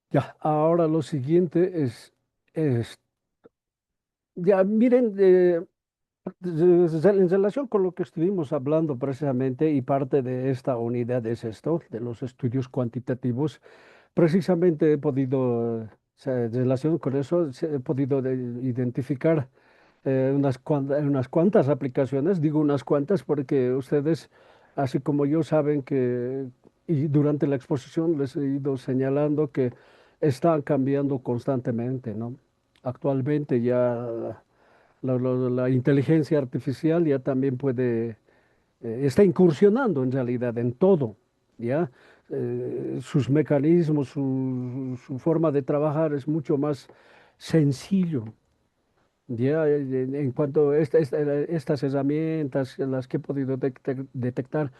Ya, ahora lo siguiente es ya, miren, en relación con lo que estuvimos hablando precisamente y parte de esta unidad es esto, de los estudios cuantitativos. Precisamente he podido, en relación con eso, he podido identificar unas cuantas aplicaciones, digo unas cuantas porque ustedes, así como yo, saben que, y durante la exposición les he ido señalando que están cambiando constantemente, ¿no? Actualmente ya la inteligencia artificial ya también puede, está incursionando en realidad en todo, ¿ya? Sus mecanismos, su forma de trabajar es mucho más sencillo. Ya, en cuanto a estas herramientas, las que he podido detectar,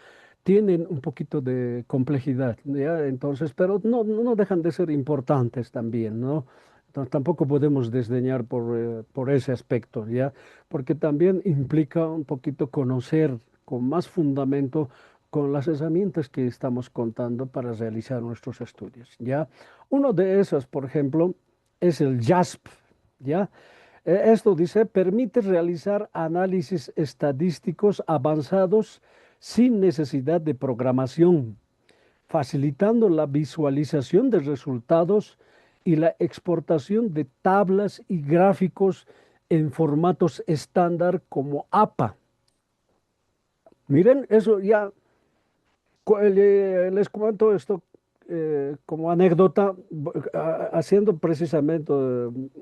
tienen un poquito de complejidad, ¿ya? Entonces, pero no dejan de ser importantes también, ¿no? Entonces, tampoco podemos desdeñar por ese aspecto, ¿ya? Porque también implica un poquito conocer con más fundamento con las herramientas que estamos contando para realizar nuestros estudios, ¿ya? Uno de esos, por ejemplo, es el JASP, ¿ya? Esto dice, permite realizar análisis estadísticos avanzados sin necesidad de programación, facilitando la visualización de resultados y la exportación de tablas y gráficos en formatos estándar como APA. Miren, eso ya, les comento esto como anécdota, haciendo precisamente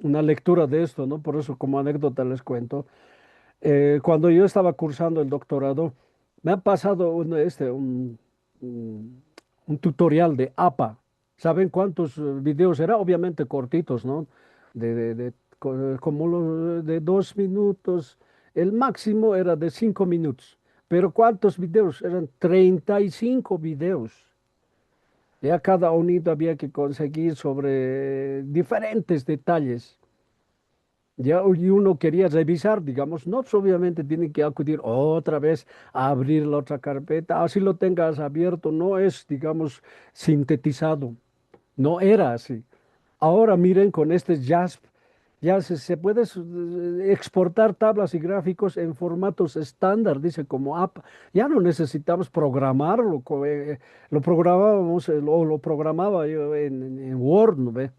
una lectura de esto, ¿no? Por eso como anécdota les cuento. Cuando yo estaba cursando el doctorado, me ha pasado un- un tutorial de APA. ¿Saben cuántos videos era? Obviamente cortitos, ¿no? Como de 2 minutos. El máximo era de 5 minutos. Pero ¿cuántos videos? Eran 35 videos. Ya cada unidad había que conseguir sobre diferentes detalles. Ya, y uno quería revisar, digamos, no, pues obviamente tiene que acudir otra vez a abrir la otra carpeta, así lo tengas abierto, no es, digamos, sintetizado, no era así. Ahora miren con este JASP, ya se puede exportar tablas y gráficos en formatos estándar, dice como app, ya no necesitamos programarlo, lo programábamos, lo programaba yo en Word, ¿no ve?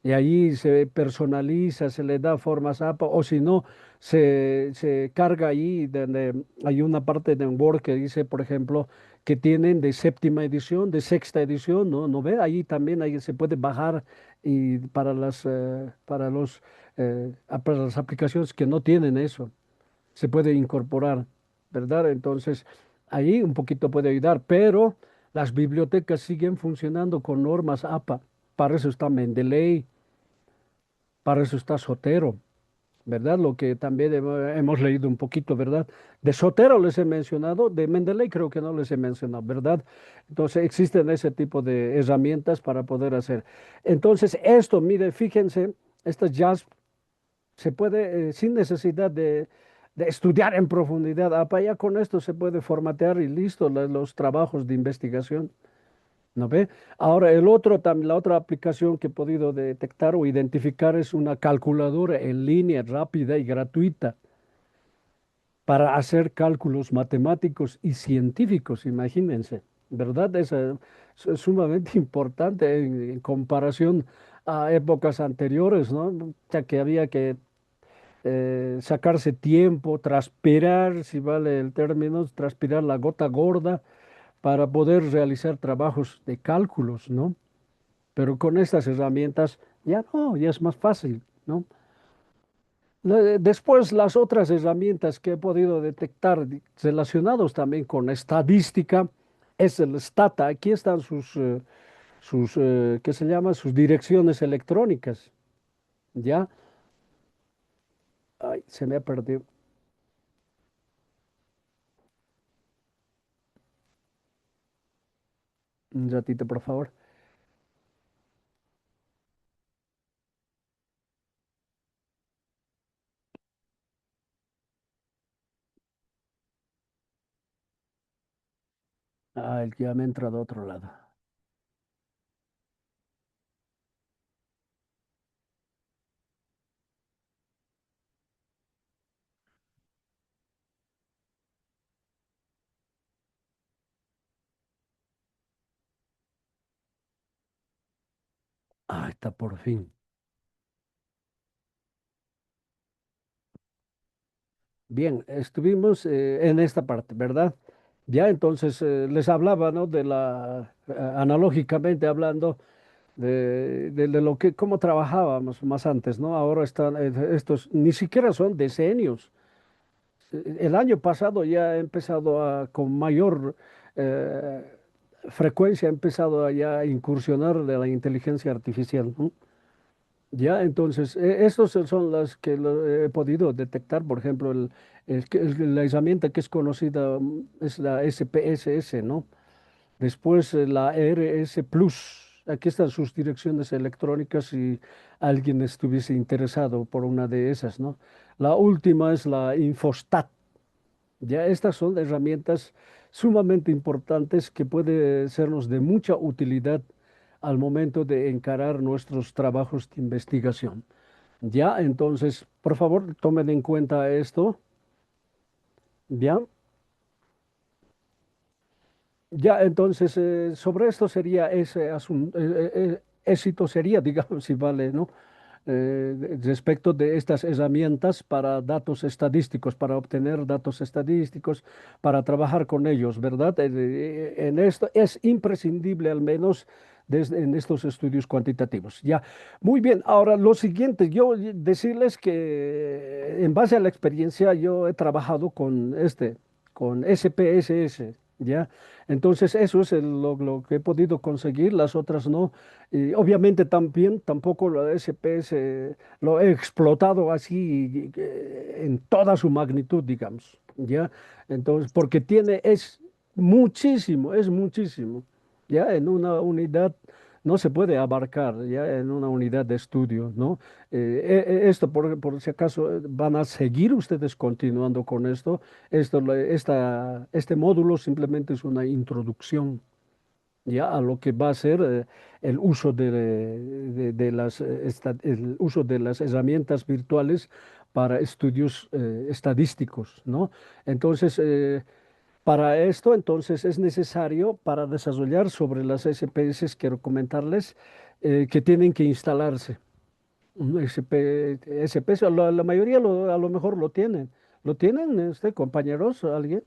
Y allí se personaliza, se le da formas APA, o si no, se carga allí, donde hay una parte de Word que dice, por ejemplo, que tienen de séptima edición, de sexta edición, ¿no? ¿No ve? Ahí también ahí se puede bajar y para las aplicaciones que no tienen eso, se puede incorporar, ¿verdad? Entonces, ahí un poquito puede ayudar, pero las bibliotecas siguen funcionando con normas APA. Para eso está Mendeley, para eso está Sotero, ¿verdad? Lo que también hemos leído un poquito, ¿verdad? De Sotero les he mencionado, de Mendeley creo que no les he mencionado, ¿verdad? Entonces existen ese tipo de herramientas para poder hacer. Entonces esto, mire, fíjense, estas jazz se puede, sin necesidad de estudiar en profundidad, ya con esto se puede formatear y listo los trabajos de investigación. ¿No ve? Ahora, la otra aplicación que he podido detectar o identificar es una calculadora en línea rápida y gratuita para hacer cálculos matemáticos y científicos, imagínense, ¿verdad? Es sumamente importante en comparación a épocas anteriores, ¿no? Ya que había que sacarse tiempo, transpirar, si vale el término, transpirar la gota gorda para poder realizar trabajos de cálculos, ¿no? Pero con estas herramientas ya no, ya es más fácil, ¿no? Después, las otras herramientas que he podido detectar relacionados también con estadística es el Stata. Aquí están ¿qué se llama? Sus direcciones electrónicas, ¿ya? Ay, se me ha perdido. Un ratito, por favor. Ah, el que ya me entra de otro lado. Ah, está por fin. Bien, estuvimos en esta parte, ¿verdad? Ya entonces les hablaba, ¿no? Analógicamente hablando, de lo que, cómo trabajábamos más antes, ¿no? Ahora están, estos, ni siquiera son decenios. El año pasado ya he empezado con mayor eh, frecuencia, he empezado a ya incursionar de la inteligencia artificial, ¿no? Ya, entonces, estos son las que he podido detectar, por ejemplo, la herramienta que es conocida es la SPSS, ¿no? Después la RS Plus. Aquí están sus direcciones electrónicas si alguien estuviese interesado por una de esas, ¿no? La última es la Infostat. Ya estas son herramientas sumamente importantes que pueden sernos de mucha utilidad al momento de encarar nuestros trabajos de investigación. Ya, entonces, por favor, tomen en cuenta esto. Ya, ya, entonces, sobre esto sería ese asunto, éxito sería, digamos, si vale, ¿no? Respecto de estas herramientas para datos estadísticos, para obtener datos estadísticos, para trabajar con ellos, ¿verdad? En esto es imprescindible al menos en estos estudios cuantitativos. Ya, muy bien. Ahora, lo siguiente, yo decirles que en base a la experiencia yo he trabajado con SPSS, ¿ya? Entonces, eso es lo que he podido conseguir, las otras no. Y obviamente también tampoco la SPS lo he explotado así en toda su magnitud, digamos, ¿ya? Entonces, porque es muchísimo, ¿ya? En una unidad no se puede abarcar, ¿ya? En una unidad de estudio, ¿no? Esto, por si acaso, ¿van a seguir ustedes continuando con esto? Este módulo simplemente es una introducción ya a lo que va a ser el uso el uso de las herramientas virtuales para estudios estadísticos, ¿no? Entonces, para esto, entonces, es necesario, para desarrollar sobre las SPS, quiero comentarles que tienen que instalarse. Un SPS, la mayoría a lo mejor lo tienen. ¿Lo tienen, compañeros, alguien?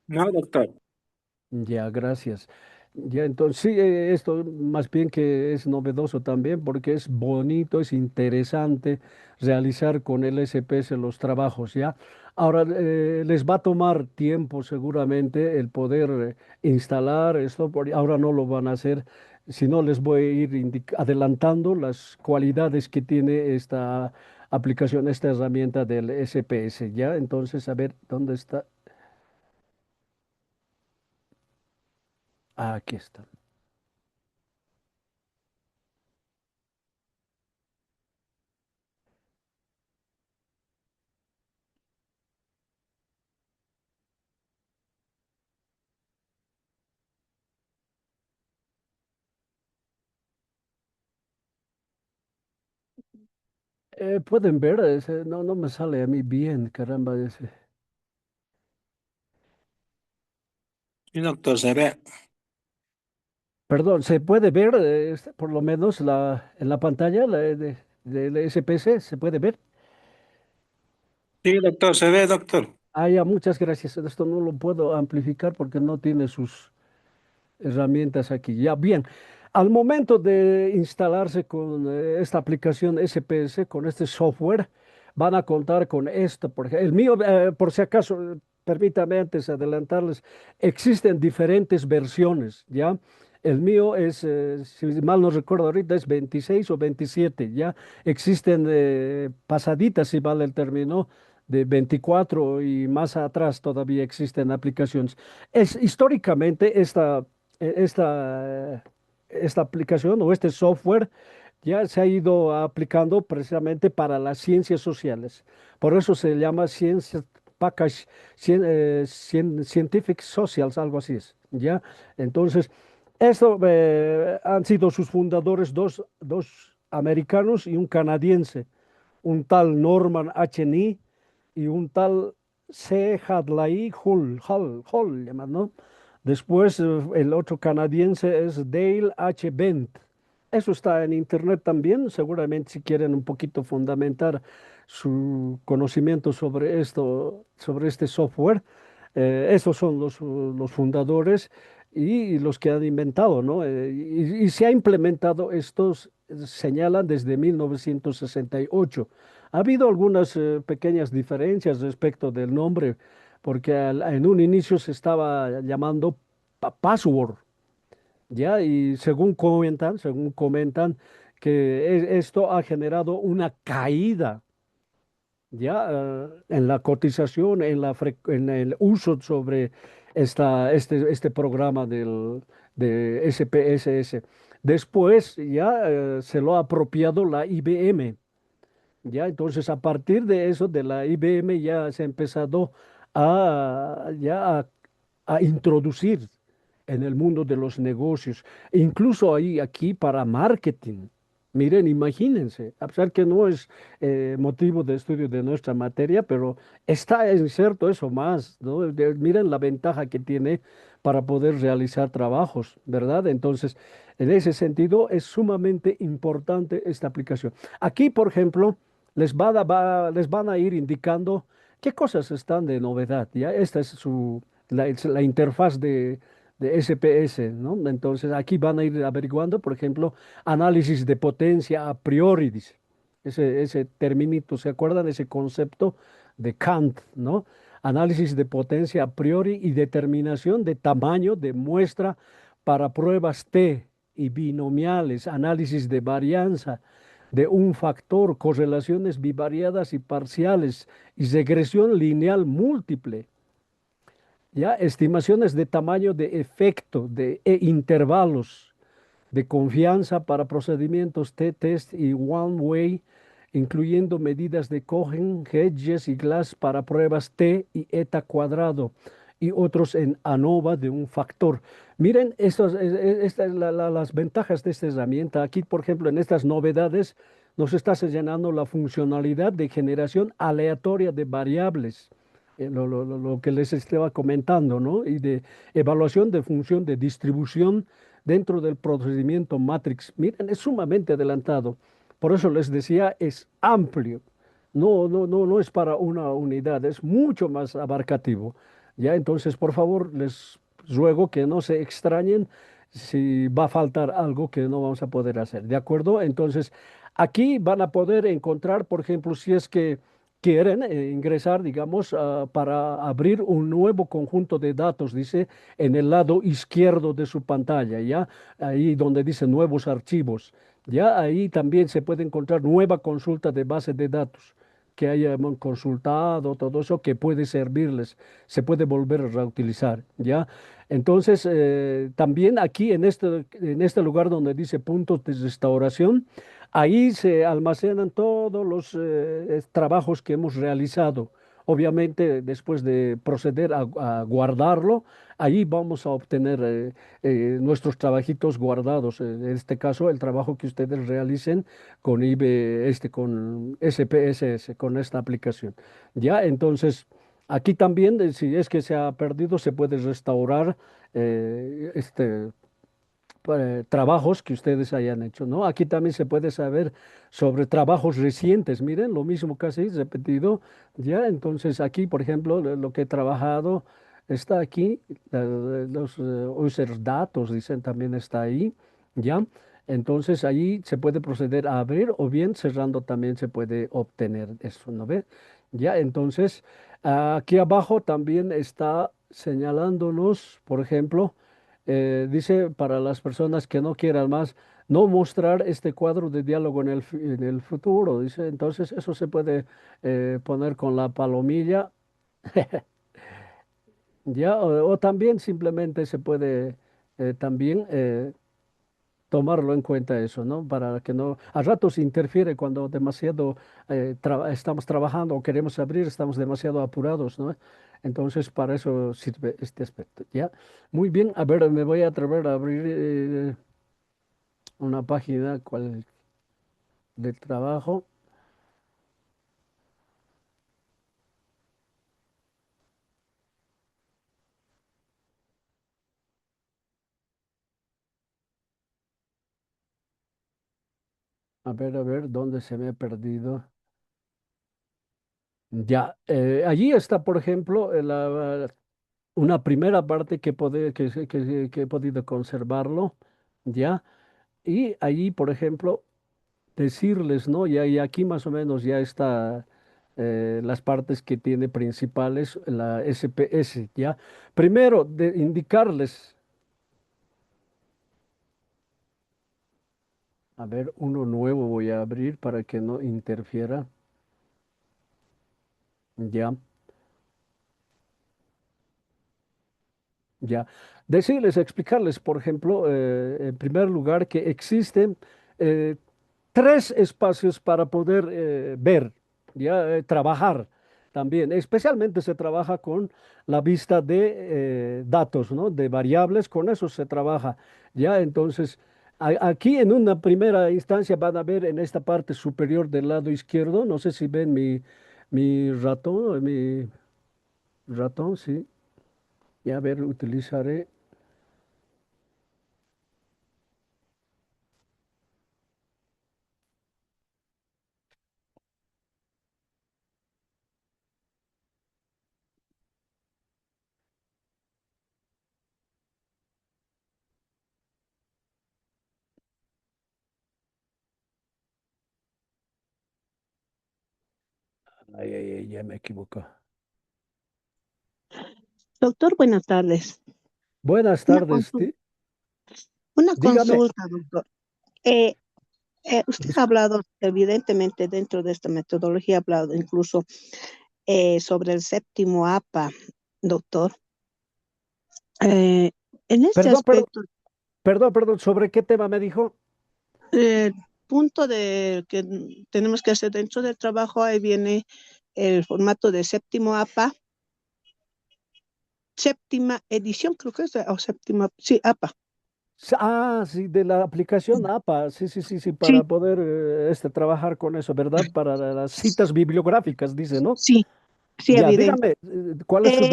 No, doctor. Ya, gracias. Ya, entonces, sí, esto más bien que es novedoso también porque es bonito, es interesante realizar con el SPS los trabajos, ¿ya? Ahora, les va a tomar tiempo seguramente el poder instalar esto, porque ahora no lo van a hacer, si no les voy a ir adelantando las cualidades que tiene esta aplicación, esta herramienta del SPS, ¿ya? Entonces, a ver, ¿dónde está? Ah, aquí está. Pueden ver, no, no me sale a mí bien, caramba. Sí, doctor, se ve. Perdón, ¿se puede ver por lo menos en la pantalla del SPC? ¿Se puede ver? Sí, doctor, se ve, doctor. Ah, ya, muchas gracias. Esto no lo puedo amplificar porque no tiene sus herramientas aquí. Ya, bien. Al momento de instalarse con esta aplicación SPS, con este software, van a contar con esto. Por ejemplo, el mío, por si acaso, permítame antes adelantarles, existen diferentes versiones, ¿ya? El mío es, si mal no recuerdo ahorita, es 26 o 27, ¿ya? Existen pasaditas, si vale el término, de 24 y más atrás todavía existen aplicaciones. Históricamente esta aplicación o este software ya se ha ido aplicando precisamente para las ciencias sociales. Por eso se llama Science Package Scientific Socials, algo así es. ¿Ya? Entonces, esto han sido sus fundadores dos americanos y un canadiense, un tal Norman H. Nee y un tal C. Hadley Hull, llaman, ¿no? Después, el otro canadiense es Dale H. Bent. Eso está en internet también. Seguramente si quieren un poquito fundamentar su conocimiento sobre esto, sobre este software, esos son los fundadores y los que han inventado, ¿no? Y se ha implementado estos, señalan desde 1968. Ha habido algunas pequeñas diferencias respecto del nombre, porque en un inicio se estaba llamando Password, ¿ya? Y según comentan que esto ha generado una caída, ¿ya? En la cotización, en el uso sobre este programa de SPSS. Después ya se lo ha apropiado la IBM. Ya, entonces a partir de eso, de la IBM ya se ha empezado a introducir en el mundo de los negocios, incluso ahí aquí para marketing. Miren, imagínense, a pesar que no es motivo de estudio de nuestra materia, pero está inserto eso más, ¿no? Miren la ventaja que tiene para poder realizar trabajos, ¿verdad? Entonces, en ese sentido, es sumamente importante esta aplicación. Aquí, por ejemplo, les van a ir indicando qué cosas están de novedad, ¿ya? Esta es la interfaz de SPS, ¿no? Entonces, aquí van a ir averiguando, por ejemplo, análisis de potencia a priori, dice. Ese terminito, ¿se acuerdan? Ese concepto de Kant, ¿no? Análisis de potencia a priori y determinación de tamaño de muestra para pruebas T y binomiales, análisis de varianza de un factor, correlaciones bivariadas y parciales y regresión lineal múltiple. ¿Ya? Estimaciones de tamaño de efecto e intervalos de confianza para procedimientos T-test y one-way, incluyendo medidas de Cohen, Hedges y Glass para pruebas T y eta cuadrado y otros en ANOVA de un factor. Miren, estas las ventajas de esta herramienta. Aquí, por ejemplo, en estas novedades nos está señalando la funcionalidad de generación aleatoria de variables, lo que les estaba comentando, ¿no? Y de evaluación de función de distribución dentro del procedimiento Matrix. Miren, es sumamente adelantado. Por eso les decía, es amplio. No es para una unidad, es mucho más abarcativo. Ya, entonces, por favor, les ruego que no se extrañen si va a faltar algo que no vamos a poder hacer. ¿De acuerdo? Entonces, aquí van a poder encontrar, por ejemplo, si es que quieren ingresar, digamos, para abrir un nuevo conjunto de datos, dice, en el lado izquierdo de su pantalla, ¿ya? Ahí donde dice nuevos archivos, ¿ya? Ahí también se puede encontrar nueva consulta de base de datos que hayan consultado, todo eso que puede servirles, se puede volver a reutilizar, ¿ya? Entonces, también aquí en este lugar donde dice puntos de restauración, ahí se almacenan todos los trabajos que hemos realizado. Obviamente, después de proceder a guardarlo, ahí vamos a obtener nuestros trabajitos guardados. En este caso, el trabajo que ustedes realicen con con SPSS, con esta aplicación. Ya, entonces, aquí también, si es que se ha perdido, se puede restaurar trabajos que ustedes hayan hecho, ¿no? Aquí también se puede saber sobre trabajos recientes. Miren, lo mismo casi repetido, ya. Entonces, aquí, por ejemplo, lo que he trabajado está aquí, los user datos, dicen, también está ahí. ¿ya? Entonces ahí se puede proceder a abrir o bien cerrando también se puede obtener eso, ¿no ve? Ya, entonces aquí abajo también está señalándonos, por ejemplo, dice para las personas que no quieran más, no mostrar este cuadro de diálogo en en el futuro, dice, entonces eso se puede poner con la palomilla, ya, o también simplemente se puede también tomarlo en cuenta eso, ¿no? Para que no, a ratos interfiere cuando demasiado estamos trabajando o queremos abrir, estamos demasiado apurados, ¿no? Entonces, para eso sirve este aspecto, ¿ya? Muy bien, a ver, me voy a atrever a abrir una página de trabajo. A ver, ¿dónde se me ha perdido? Ya, allí está, por ejemplo, una primera parte que he podido conservarlo, ¿ya? Y allí, por ejemplo, decirles, ¿no? Y aquí más o menos ya está las partes que tiene principales la SPS, ¿ya? Primero, de indicarles, a ver, uno nuevo voy a abrir para que no interfiera, ¿ya? Ya. Decirles, explicarles, por ejemplo, en primer lugar, que existen eh, tres espacios para poder ver, ya trabajar también. Especialmente se trabaja con la vista de datos, ¿no? De variables, con eso se trabaja. Ya, entonces, aquí en una primera instancia van a ver en esta parte superior del lado izquierdo, no sé si ven mi ratón, sí. Ya, a ver, utilizaré. Ay, ay, ay, ya me equivoco. Doctor, buenas tardes. Buenas Una tardes, consulta, una dígame. consulta, doctor. Eh, Usted ha Discu- hablado, evidentemente, dentro de esta metodología, ha hablado incluso sobre el séptimo APA, doctor. Eh, en este Perdón, aspecto, perdón, ¿sobre qué tema me dijo? el punto de que tenemos que hacer dentro del trabajo, ahí viene el formato de séptimo APA, séptima edición, creo que es, o séptima, sí, APA. Sí, de la aplicación APA, sí, para Sí, poder trabajar con eso, ¿verdad? Para las citas bibliográficas, dice, ¿no? sí, sí, Ya, evidente. dígame, ¿cuál es su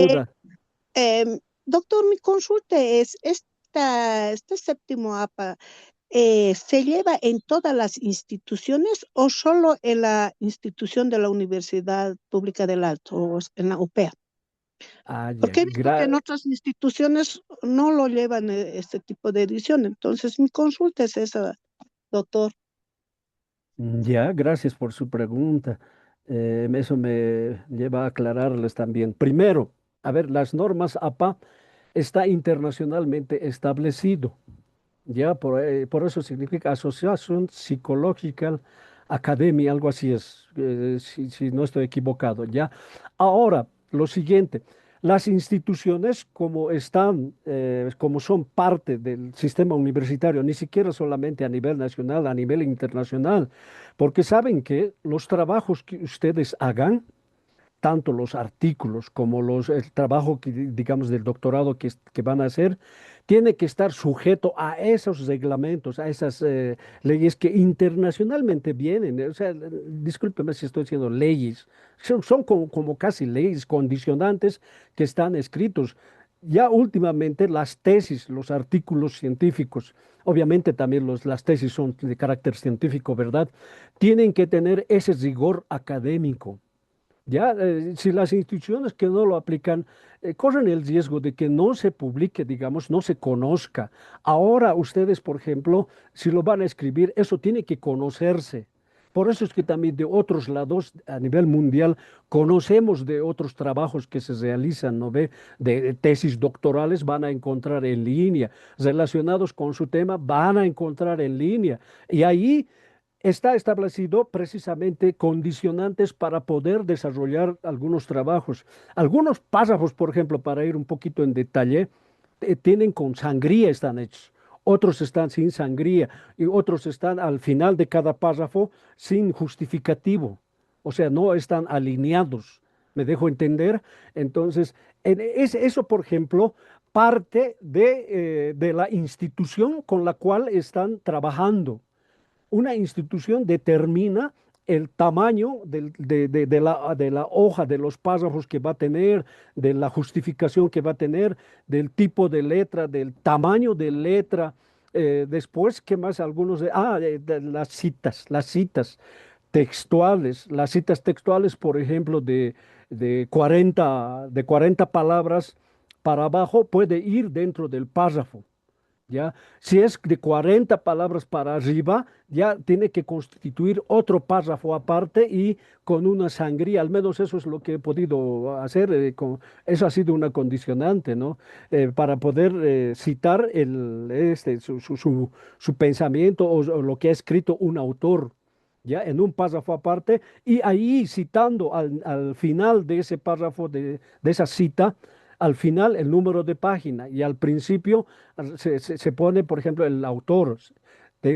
Eh, duda? Doctor, mi consulta es, este séptimo APA, ¿se lleva en todas las instituciones o solo en la institución de la Universidad Pública del Alto, o en la UPEA? Ah, ya, Porque he visto que en otras instituciones no lo llevan este tipo de edición. Entonces, mi consulta es esa, doctor. ya, gracias por su pregunta. Eso me lleva a aclararles también. Primero, a ver, las normas APA está internacionalmente establecido. Ya, por eso significa Asociación Psicológica Academia, algo así es, si no estoy equivocado, ya. Ahora, lo siguiente, las instituciones como están, como son parte del sistema universitario, ni siquiera solamente a nivel nacional, a nivel internacional, porque saben que los trabajos que ustedes hagan, tanto los artículos como el trabajo que, digamos, del doctorado que van a hacer, tiene que estar sujeto a esos reglamentos, a esas leyes que internacionalmente vienen. O sea, discúlpeme si estoy diciendo leyes, son como casi leyes condicionantes que están escritos. Ya últimamente las tesis, los artículos científicos, obviamente también las tesis son de carácter científico, ¿verdad? Tienen que tener ese rigor académico Ya, si las instituciones que no lo aplican corren el riesgo de que no se publique, digamos, no se conozca. Ahora ustedes, por ejemplo, si lo van a escribir, eso tiene que conocerse. Por eso es que también de otros lados, a nivel mundial, conocemos de otros trabajos que se realizan, ¿no ve? De tesis doctorales van a encontrar en línea, relacionados con su tema, van a encontrar en línea. Y ahí está establecido precisamente condicionantes para poder desarrollar algunos trabajos. Algunos párrafos, por ejemplo, para ir un poquito en detalle, tienen con sangría, están hechos. Otros están sin sangría y otros están al final de cada párrafo sin justificativo. O sea, no están alineados. ¿Me dejo entender? Entonces, eso, por ejemplo, parte de la institución con la cual están trabajando. Una institución determina el tamaño de la hoja, de los párrafos que va a tener, de la justificación que va a tener, del tipo de letra, del tamaño de letra. Después, ¿qué más? Algunos de las citas textuales. Las citas textuales, por ejemplo, de 40 palabras para abajo, puede ir dentro del párrafo. ¿Ya? Si es de 40 palabras para arriba, ya tiene que constituir otro párrafo aparte y con una sangría, al menos eso es lo que he podido hacer, eso ha sido una condicionante, ¿no? Para poder citar su pensamiento o lo que ha escrito un autor. ¿Ya? En un párrafo aparte, y ahí citando al final de ese párrafo, de esa cita, al final el número de página y al principio se pone, por ejemplo, el autor,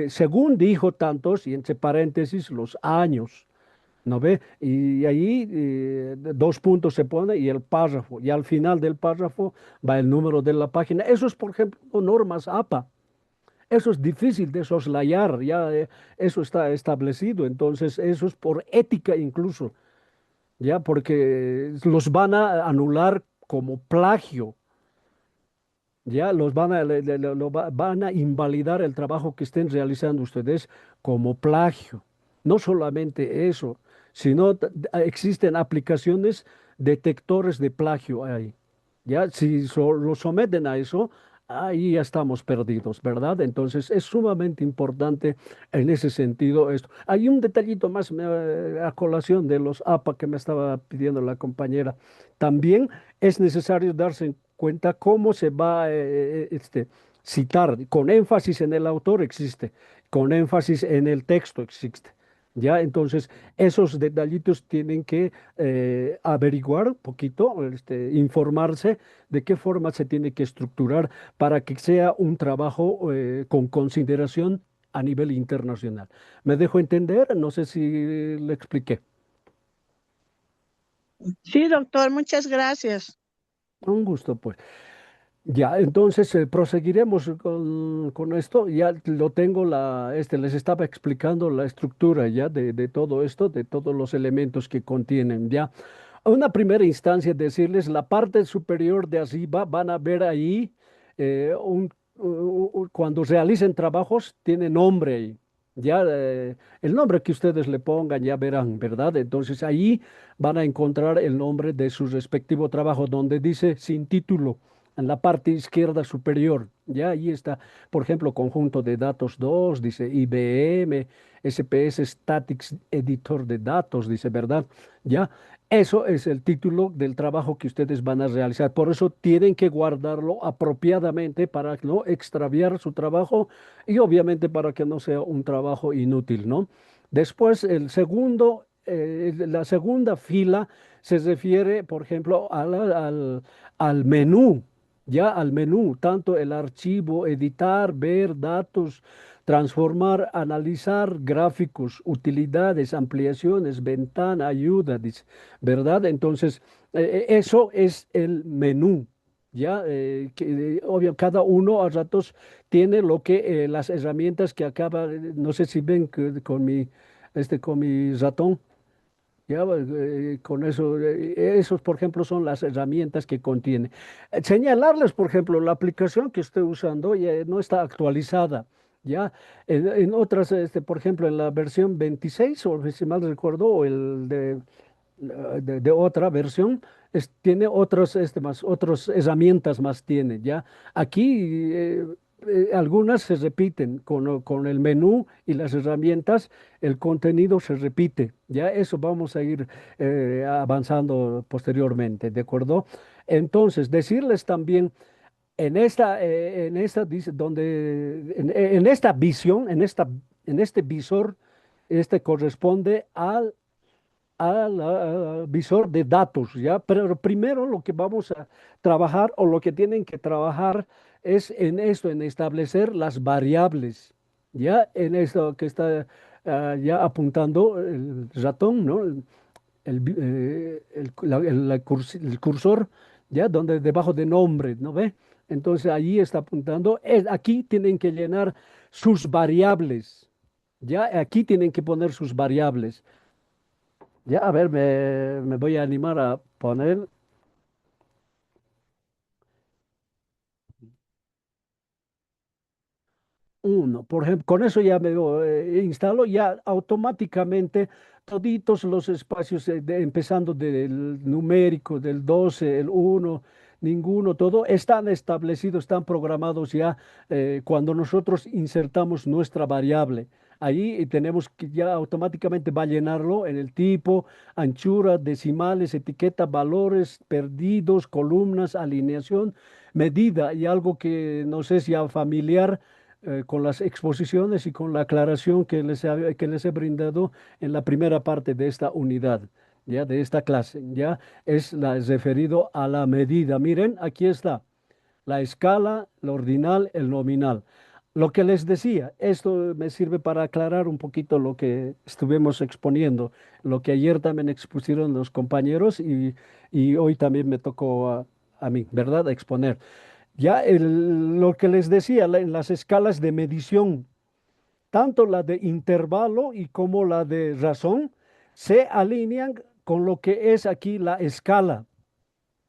según dijo tantos, y entre paréntesis los años, ¿no ve? Y ahí dos puntos se pone y el párrafo, y al final del párrafo va el número de la página. Eso es, por ejemplo, normas APA. Eso es difícil de soslayar, ya eso está establecido, entonces eso es por ética incluso, ya porque los van a anular como plagio. Ya los van a, van a invalidar el trabajo que estén realizando ustedes como plagio. No solamente eso, sino existen aplicaciones detectores de plagio ahí. Ya, si lo someten a eso, ahí ya estamos perdidos, ¿verdad? Entonces es sumamente importante en ese sentido esto. Hay un detallito más a colación de los APA que me estaba pidiendo la compañera. También es necesario darse en cuenta cómo se va citar, con énfasis en el autor existe, con énfasis en el texto existe. Ya, entonces esos detallitos tienen que averiguar un poquito, informarse de qué forma se tiene que estructurar para que sea un trabajo con consideración a nivel internacional. ¿Me dejo entender? No sé si le expliqué. Sí, doctor, muchas gracias. Un gusto, pues. Ya, entonces proseguiremos con esto. Ya lo tengo, les estaba explicando la estructura ya de todo esto, de todos los elementos que contienen. Ya, a una primera instancia, decirles la parte superior de arriba, van a ver ahí, cuando realicen trabajos, tiene nombre ahí. Ya, el nombre que ustedes le pongan, ya verán, ¿verdad? Entonces ahí van a encontrar el nombre de su respectivo trabajo, donde dice sin título en la parte izquierda superior. Ya ahí está, por ejemplo, conjunto de datos 2 dice IBM, SPS Statics Editor de datos, dice, ¿verdad? Ya, eso es el título del trabajo que ustedes van a realizar. Por eso tienen que guardarlo apropiadamente para no extraviar su trabajo y obviamente para que no sea un trabajo inútil, ¿no? Después, la segunda fila se refiere, por ejemplo, al menú, ya al menú, tanto el archivo, editar, ver datos, transformar, analizar gráficos, utilidades, ampliaciones, ventana, ayuda, dice, ¿verdad? Entonces, eso es el menú. Ya, obvio, cada uno a ratos tiene las herramientas que acaba, no sé si ven con mi ratón. Ya, con eso, esos, por ejemplo, son las herramientas que contiene. Señalarles, por ejemplo, la aplicación que estoy usando ya no está actualizada. Ya, en otras, por ejemplo, en la versión 26, o si mal recuerdo, o de otra versión, tiene otros, otras herramientas más tiene, ¿ya? Aquí algunas se repiten con el menú y las herramientas, el contenido se repite, ¿ya? Eso vamos a ir avanzando posteriormente, ¿de acuerdo? Entonces, decirles también dice, en esta visión, en este visor, este corresponde al visor de datos, ¿ya? Pero primero lo que vamos a trabajar o lo que tienen que trabajar es en esto, en establecer las variables, ¿ya? En esto que está ya apuntando el ratón, ¿no? El cursor, ¿ya? Donde debajo de nombre, ¿no ve? Entonces allí está apuntando, aquí tienen que llenar sus variables, ¿ya? Aquí tienen que poner sus variables. Ya, a ver, me voy a animar a poner uno. Por ejemplo, con eso ya instalo ya automáticamente toditos los espacios, empezando del numérico, del 12, el uno, ninguno, todo, están establecidos, están programados ya cuando nosotros insertamos nuestra variable. Ahí tenemos que ya automáticamente va a llenarlo en el tipo, anchura, decimales, etiqueta, valores, perdidos, columnas, alineación, medida y algo que no sé si ya familiar con las exposiciones y con la aclaración que les he brindado en la primera parte de esta unidad, ya de esta clase, ya es referido a la medida. Miren, aquí está la escala, el ordinal, el nominal. Lo que les decía, esto me sirve para aclarar un poquito lo que estuvimos exponiendo, lo que ayer también expusieron los compañeros y hoy también me tocó a mí, ¿verdad?, exponer. Ya lo que les decía, en las escalas de medición, tanto la de intervalo y como la de razón, se alinean con lo que es aquí la escala.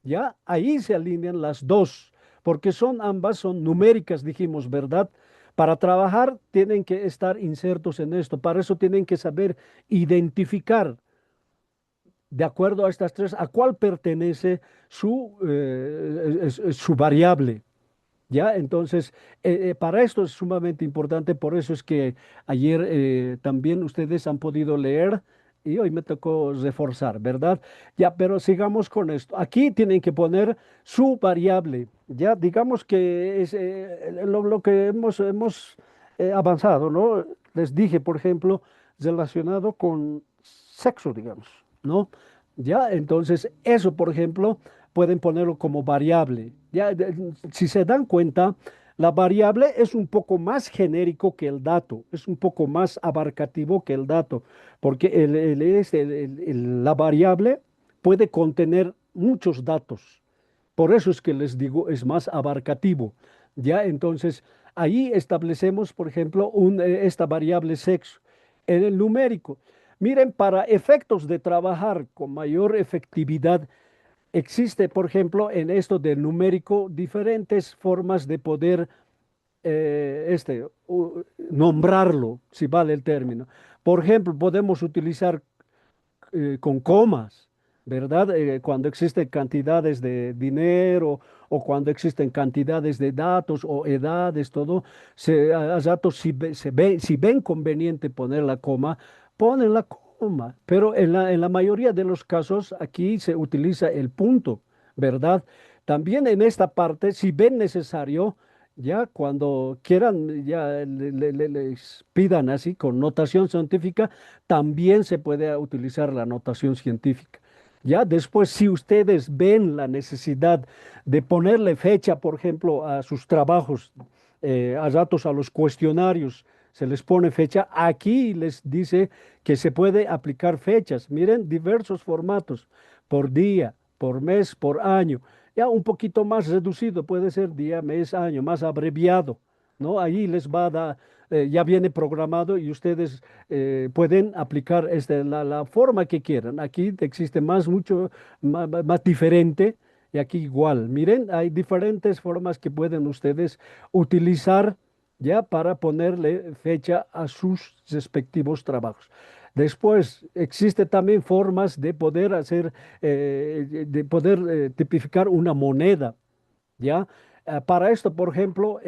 Ya ahí se alinean las dos, porque ambas son numéricas, dijimos, ¿verdad? Para trabajar tienen que estar insertos en esto, para eso tienen que saber identificar, de acuerdo a estas tres, a cuál pertenece su variable. ¿Ya? Entonces, para esto es sumamente importante, por eso es que ayer también ustedes han podido leer y hoy me tocó reforzar, ¿verdad? Ya, pero sigamos con esto. Aquí tienen que poner su variable, ya digamos que es lo que hemos avanzado, ¿no? Les dije, por ejemplo, relacionado con sexo, digamos, ¿no? Ya, entonces, eso, por ejemplo, pueden ponerlo como variable. Ya, si se dan cuenta, la variable es un poco más genérico que el dato, es un poco más abarcativo que el dato, porque la variable puede contener muchos datos. Por eso es que les digo, es más abarcativo. Ya, entonces, ahí establecemos, por ejemplo, esta variable sexo. En el numérico, miren, para efectos de trabajar con mayor efectividad, existe, por ejemplo, en esto del numérico, diferentes formas de poder nombrarlo, si vale el término. Por ejemplo, podemos utilizar con comas, ¿verdad? Cuando existen cantidades de dinero o cuando existen cantidades de datos o edades, todo, a ratos si ven conveniente poner la coma, ponen la coma, pero en la mayoría de los casos aquí se utiliza el punto, ¿verdad? También en esta parte, si ven necesario, ya cuando quieran, ya les pidan así con notación científica, también se puede utilizar la notación científica. Ya después, si ustedes ven la necesidad de ponerle fecha, por ejemplo, a sus trabajos, a ratos a los cuestionarios, se les pone fecha, aquí les dice que se puede aplicar fechas. Miren, diversos formatos, por día, por mes, por año. Ya un poquito más reducido, puede ser día, mes, año, más abreviado, ¿no? Ahí les va a dar, ya viene programado y ustedes pueden aplicar la forma que quieran. Aquí existe mucho más diferente y aquí igual. Miren, hay diferentes formas que pueden ustedes utilizar ya para ponerle fecha a sus respectivos trabajos. Después, existe también formas de poder hacer, de poder tipificar una moneda, ¿ya? Para esto, por ejemplo,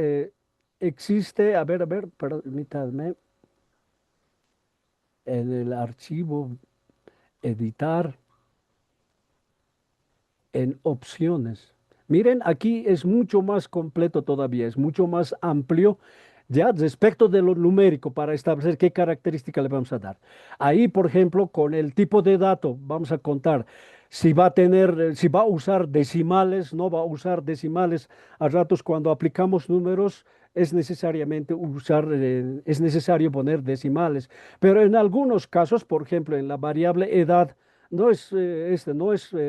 existe, a ver, permítanme, en el archivo, editar, en opciones. Miren, aquí es mucho más completo todavía, es mucho más amplio ya respecto de lo numérico para establecer qué característica le vamos a dar. Ahí, por ejemplo, con el tipo de dato, vamos a contar si va a tener, si va a usar decimales, no va a usar decimales. A ratos cuando aplicamos números es necesariamente usar, es necesario poner decimales. Pero en algunos casos, por ejemplo, en la variable edad, no es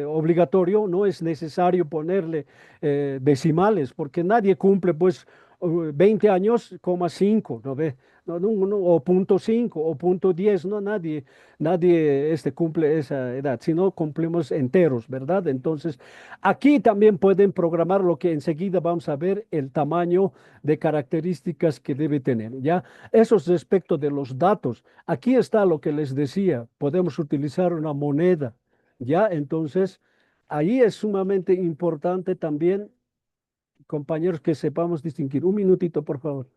obligatorio, no es necesario ponerle decimales, porque nadie cumple pues 20 años, coma 5, ¿no ve? O punto 5 o punto 10, no, nadie cumple esa edad, sino cumplimos enteros, ¿verdad? Entonces, aquí también pueden programar lo que enseguida vamos a ver, el tamaño de características que debe tener, ¿ya? Eso es respecto de los datos. Aquí está lo que les decía, podemos utilizar una moneda, ¿ya? Entonces, ahí es sumamente importante también, compañeros, que sepamos distinguir. Un minutito, por favor.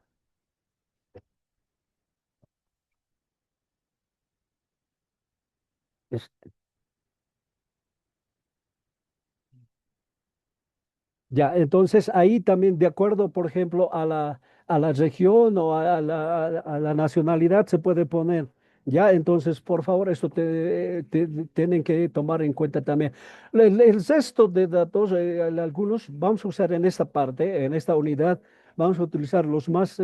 Es- Ya, entonces ahí también, de acuerdo, por ejemplo, a la región o a la nacionalidad se puede poner. Ya, entonces, por favor, esto tienen que tomar en cuenta también. El resto de datos, algunos vamos a usar en esta parte, en esta unidad, vamos a utilizar los más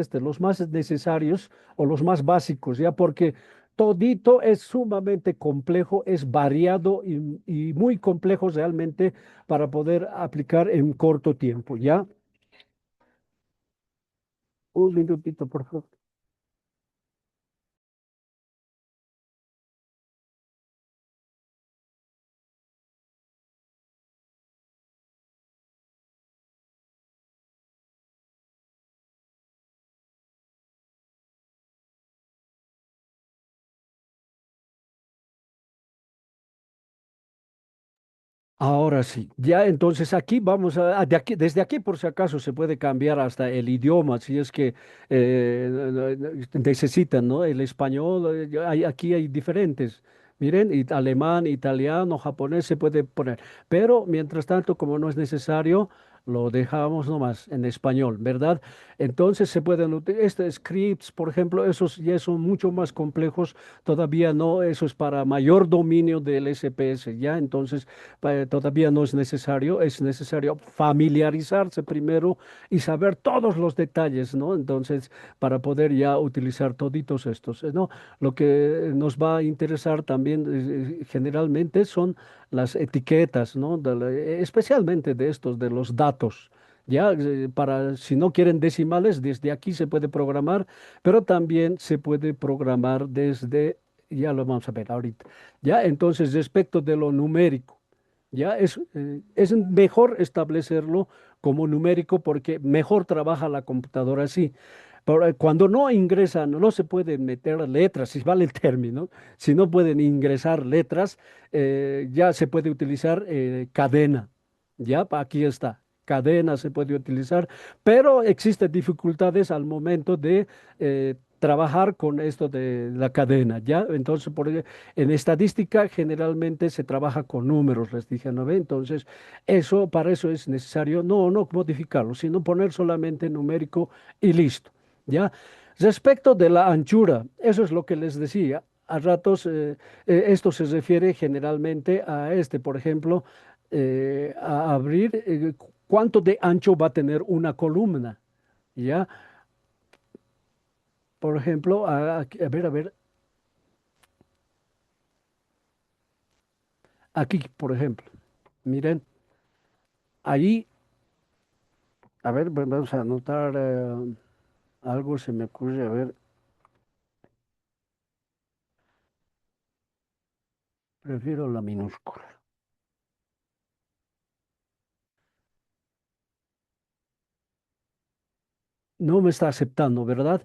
necesarios o los más básicos, ya, porque todito es sumamente complejo, es variado y muy complejo realmente para poder aplicar en corto tiempo, ¿ya? Un minutito, por favor. Ahora sí, ya entonces aquí vamos de aquí, desde aquí por si acaso se puede cambiar hasta el idioma, si es que necesitan, ¿no? El español, aquí hay diferentes. Miren, alemán, italiano, japonés se puede poner, pero mientras tanto, como no es necesario, lo dejamos nomás en español, ¿verdad? Entonces se pueden utilizar, scripts, por ejemplo, esos ya son mucho más complejos, todavía no, eso es para mayor dominio del SPS, ¿ya? Entonces todavía no es necesario familiarizarse primero y saber todos los detalles, ¿no? Entonces, para poder ya utilizar toditos estos, ¿no? Lo que nos va a interesar también generalmente son las etiquetas, ¿no? Especialmente de estos, de los datos. Ya, para si no quieren decimales, desde aquí se puede programar, pero también se puede programar desde, ya lo vamos a ver ahorita. Ya, entonces, respecto de lo numérico. Ya es mejor establecerlo como numérico porque mejor trabaja la computadora así. Pero cuando no ingresan, no se pueden meter letras, si vale el término, si no pueden ingresar letras, ya se puede utilizar cadena. Ya, aquí está. Cadena se puede utilizar, pero existen dificultades al momento de trabajar con esto de la cadena, ¿ya? Entonces, en estadística generalmente se trabaja con números, les dije, ¿no ve? Entonces, para eso es necesario no modificarlo, sino poner solamente numérico y listo, ¿ya? Respecto de la anchura, eso es lo que les decía. A ratos, esto se refiere generalmente a por ejemplo, a abrir cuánto de ancho va a tener una columna, ¿ya? Por ejemplo, a ver, aquí, por ejemplo, miren, ahí, a ver, vamos a anotar algo, se me ocurre, a ver, prefiero la minúscula. No me está aceptando, ¿verdad?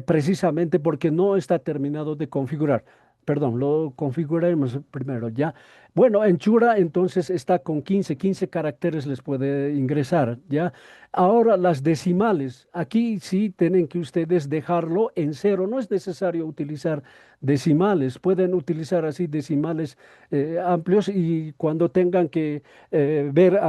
Precisamente porque no está terminado de configurar. perdón, lo configuraremos primero, ¿ya? Bueno, en Chura entonces está con 15 caracteres les puede ingresar, ¿ya? Ahora las decimales, aquí sí tienen que ustedes dejarlo en cero, no es necesario utilizar decimales, pueden utilizar así decimales amplios y cuando tengan que ver,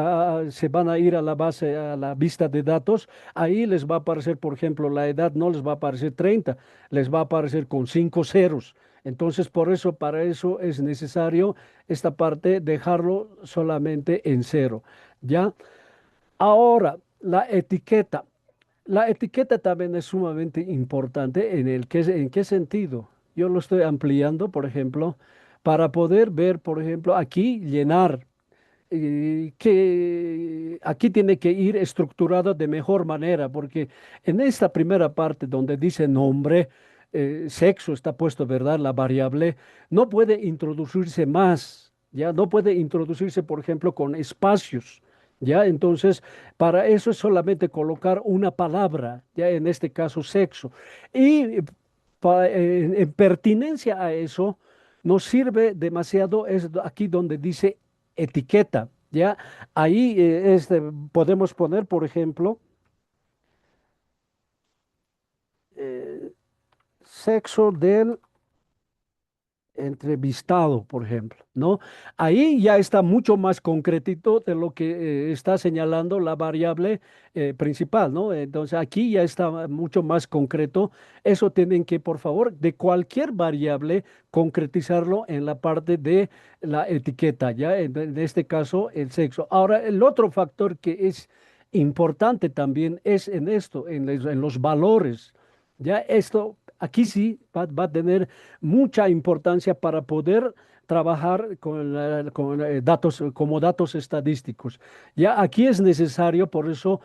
se van a ir a la base, a la vista de datos, ahí les va a aparecer, por ejemplo, la edad no les va a aparecer 30, les va a aparecer con 5 ceros. Entonces, por eso, para eso es necesario esta parte dejarlo solamente en cero, ¿ya? Ahora, la etiqueta. La etiqueta también es sumamente importante ¿en qué sentido? Yo lo estoy ampliando, por ejemplo, para poder ver, por ejemplo, aquí llenar, que aquí tiene que ir estructurado de mejor manera, porque en esta primera parte donde dice nombre, sexo está puesto, ¿verdad? La variable no puede introducirse más, ¿ya? No puede introducirse, por ejemplo, con espacios, ¿ya? Entonces, para eso es solamente colocar una palabra, ¿ya? En este caso, sexo. Y en pertinencia a eso, nos sirve demasiado, es aquí donde dice etiqueta, ¿ya? Ahí podemos poner, por ejemplo, eh, sexo del entrevistado, por ejemplo, ¿no? Ahí ya está mucho más concretito de lo que está señalando la variable principal, ¿no? Entonces aquí ya está mucho más concreto. Eso tienen que, por favor, de cualquier variable, concretizarlo en la parte de la etiqueta, ¿ya? En este caso, el sexo. Ahora, el otro factor que es importante también es en esto, en los valores. Ya esto, aquí sí va a tener mucha importancia para poder trabajar con datos como datos estadísticos. Ya aquí es necesario, por eso,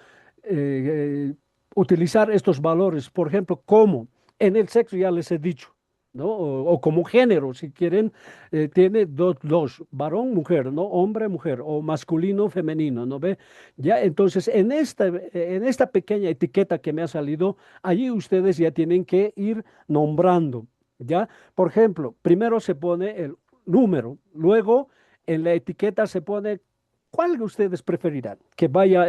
utilizar estos valores. Por ejemplo, como en el sexo ya les he dicho, ¿no? O como género, si quieren, tiene dos, varón, mujer, ¿no? Hombre, mujer, o masculino, femenino, ¿no ve? Ya, entonces, en esta pequeña etiqueta que me ha salido, allí ustedes ya tienen que ir nombrando, ¿ya? Por ejemplo, primero se pone el número, luego en la etiqueta se pone cuál ustedes preferirán, que vaya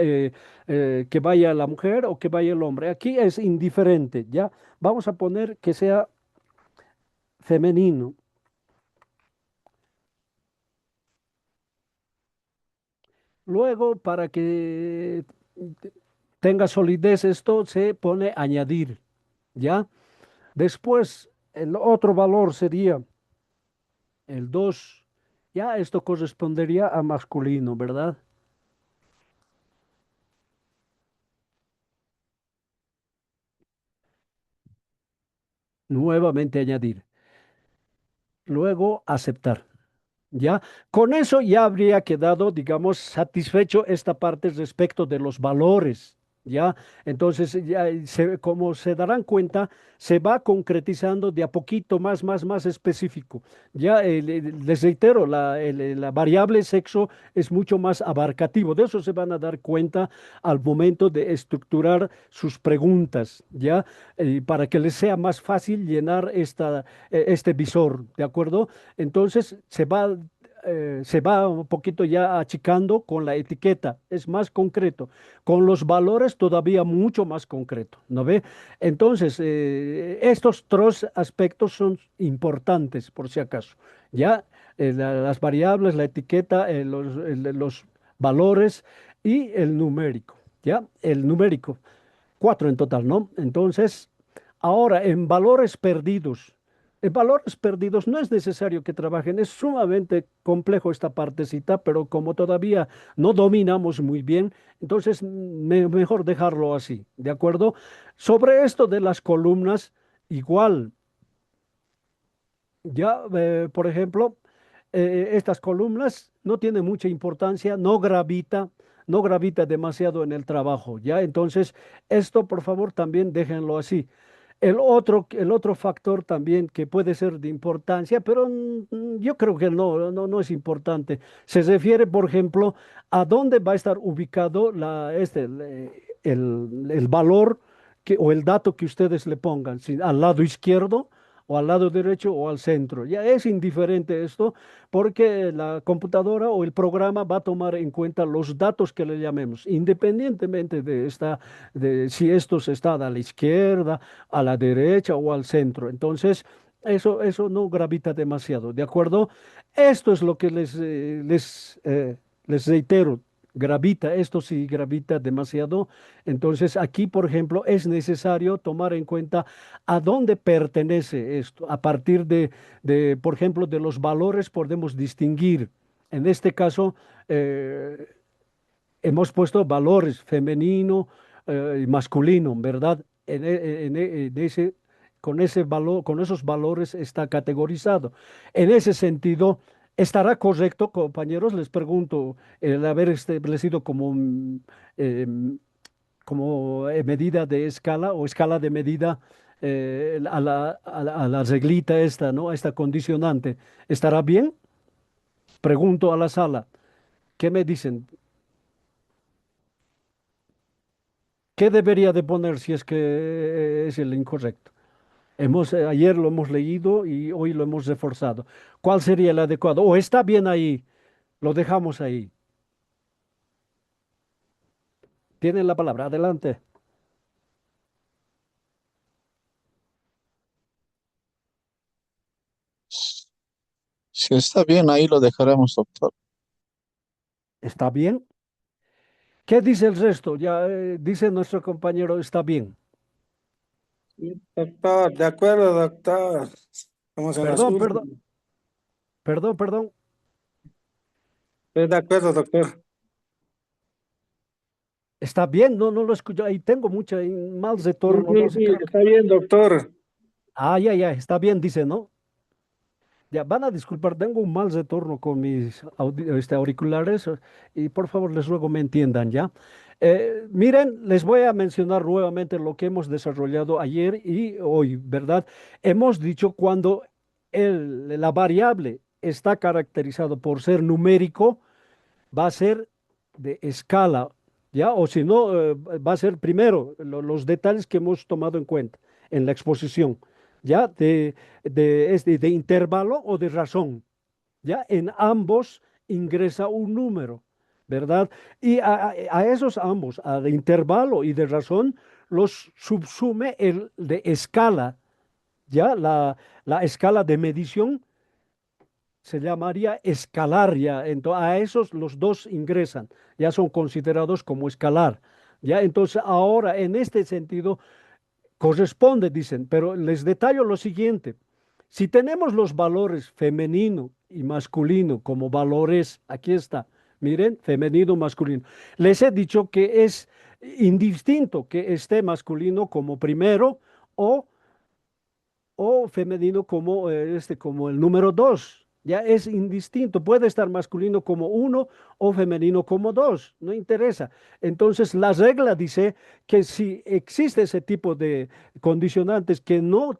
la mujer o que vaya el hombre. Aquí es indiferente, ¿ya? Vamos a poner que sea femenino. Luego, para que tenga solidez esto, se pone añadir, ¿ya? Después, el otro valor sería el 2. Ya esto correspondería a masculino, ¿verdad? Nuevamente añadir. Luego aceptar. ¿Ya? Con eso ya habría quedado, digamos, satisfecho esta parte respecto de los valores. ¿Ya? Entonces, ya como se darán cuenta, se va concretizando de a poquito más específico. Ya les reitero, la variable sexo es mucho más abarcativo. De eso se van a dar cuenta al momento de estructurar sus preguntas, ¿ya? Para que les sea más fácil llenar este visor, ¿de acuerdo? Entonces se va un poquito ya achicando con la etiqueta, es más concreto, con los valores todavía mucho más concreto, ¿no ve? Entonces, estos tres aspectos son importantes, por si acaso, ya las variables, la etiqueta, los valores y el numérico, ¿ya? El numérico, cuatro en total, ¿no? Entonces, ahora en valores perdidos. En valores perdidos no es necesario que trabajen, es sumamente complejo esta partecita, pero como todavía no dominamos muy bien, entonces mejor dejarlo así, ¿de acuerdo? Sobre esto de las columnas, igual, ya, por ejemplo, estas columnas no tienen mucha importancia, no gravita demasiado en el trabajo, ¿ya? Entonces, esto, por favor, también déjenlo así. El otro factor también que puede ser de importancia, pero yo creo que no es importante. Se refiere, por ejemplo, a dónde va a estar ubicado el valor o el dato que ustedes le pongan, si al lado izquierdo, o al lado derecho o al centro. Ya es indiferente esto porque la computadora o el programa va a tomar en cuenta los datos que le llamemos, independientemente de si esto se está a la izquierda, a la derecha o al centro. Entonces, eso no gravita demasiado, ¿de acuerdo? Esto es lo que les reitero. Gravita, esto sí gravita demasiado. Entonces, aquí, por ejemplo, es necesario tomar en cuenta a dónde pertenece esto. A partir por ejemplo, de los valores podemos distinguir. En este caso, eh, hemos puesto valores femenino y masculino, ¿verdad? Con ese valor, con esos valores está categorizado. En ese sentido, ¿estará correcto, compañeros? Les pregunto, el haber establecido como medida de escala o escala de medida a la reglita esta, ¿no? A esta condicionante. ¿Estará bien? Pregunto a la sala. ¿Qué me dicen? ¿Qué debería de poner si es que es el incorrecto? Ayer lo hemos leído y hoy lo hemos reforzado. ¿Cuál sería el adecuado? ¿O está bien ahí? Lo dejamos ahí. Tienen la palabra. Adelante. Si está bien, ahí lo dejaremos, doctor. ¿Está bien? ¿Qué dice el resto? Ya dice nuestro compañero, está bien. Sí, doctor, de acuerdo, doctor. Estamos en las Perdón, perdón, últimas. perdón. Estoy de acuerdo, doctor. ¿Está bien? No, no lo escucho. Ahí tengo mucha mal Sí, retorno. sí, No sé, sí, creo que. está bien, doctor. Ya, está bien, dice, ¿no? Ya, van a disculpar, tengo un mal retorno con mis auriculares y por favor les ruego me entiendan, ¿ya? Miren, les voy a mencionar nuevamente lo que hemos desarrollado ayer y hoy, ¿verdad? Hemos dicho cuando la variable está caracterizado por ser numérico, va a ser de escala, ¿ya? O si no, va a ser primero los detalles que hemos tomado en cuenta en la exposición, ¿ya? De intervalo o de razón, ¿ya? En ambos ingresa un número, ¿verdad? Y a esos ambos, a de intervalo y de razón, los subsume el de escala, ¿ya? La escala de medición se llamaría escalar ya. Entonces, a esos los dos ingresan, ya son considerados como escalar. Ya, entonces ahora en este sentido corresponde, dicen, pero les detallo lo siguiente. Si tenemos los valores femenino y masculino como valores, aquí está, miren, femenino, masculino. Les he dicho que es indistinto que esté masculino como primero o femenino como el número dos. Ya es indistinto. Puede estar masculino como uno o femenino como dos. No interesa. Entonces, la regla dice que si existe ese tipo de condicionantes que no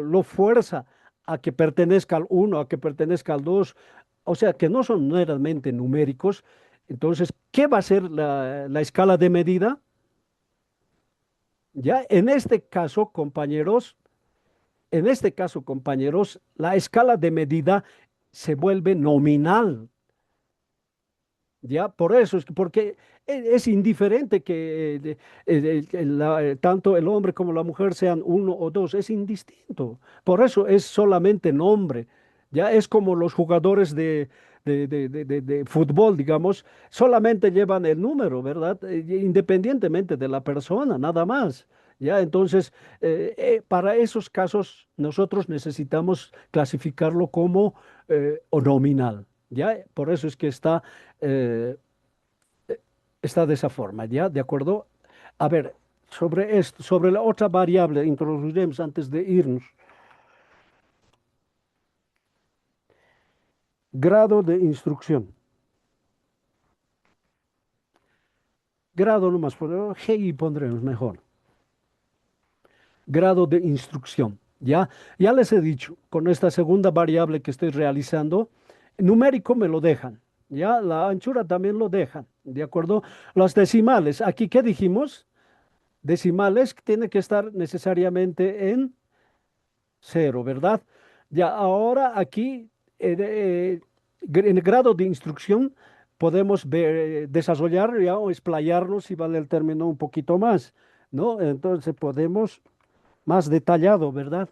lo fuerza a que pertenezca al uno, a que pertenezca al dos, o sea, que no son meramente numéricos, entonces, ¿qué va a ser la escala de medida? Ya, en este caso, compañeros, la escala de medida se vuelve nominal. Ya, por eso es porque es indiferente que tanto el hombre como la mujer sean uno o dos, es indistinto. Por eso es solamente nombre. Ya es como los jugadores de fútbol, digamos, solamente llevan el número, ¿verdad? Independientemente de la persona, nada más. Ya, entonces, para esos casos, nosotros necesitamos clasificarlo como o nominal. ¿Ya? Por eso es que eh, está de esa forma, ¿ya? ¿De acuerdo? A ver, sobre esto, sobre la otra variable, introduciremos antes de irnos. Grado de instrucción. Grado nomás, GI pondremos mejor. Grado de instrucción, ¿ya? Ya les he dicho, con esta segunda variable que estoy realizando, numérico me lo dejan, ¿ya? La anchura también lo dejan, ¿de acuerdo? Las decimales, aquí, ¿qué dijimos? Decimales tiene que estar necesariamente en cero, ¿verdad? Ya ahora aquí en el grado de instrucción podemos ver, desarrollar ya o explayarnos, si vale el término, un poquito más, ¿no? Entonces podemos más detallado, ¿verdad?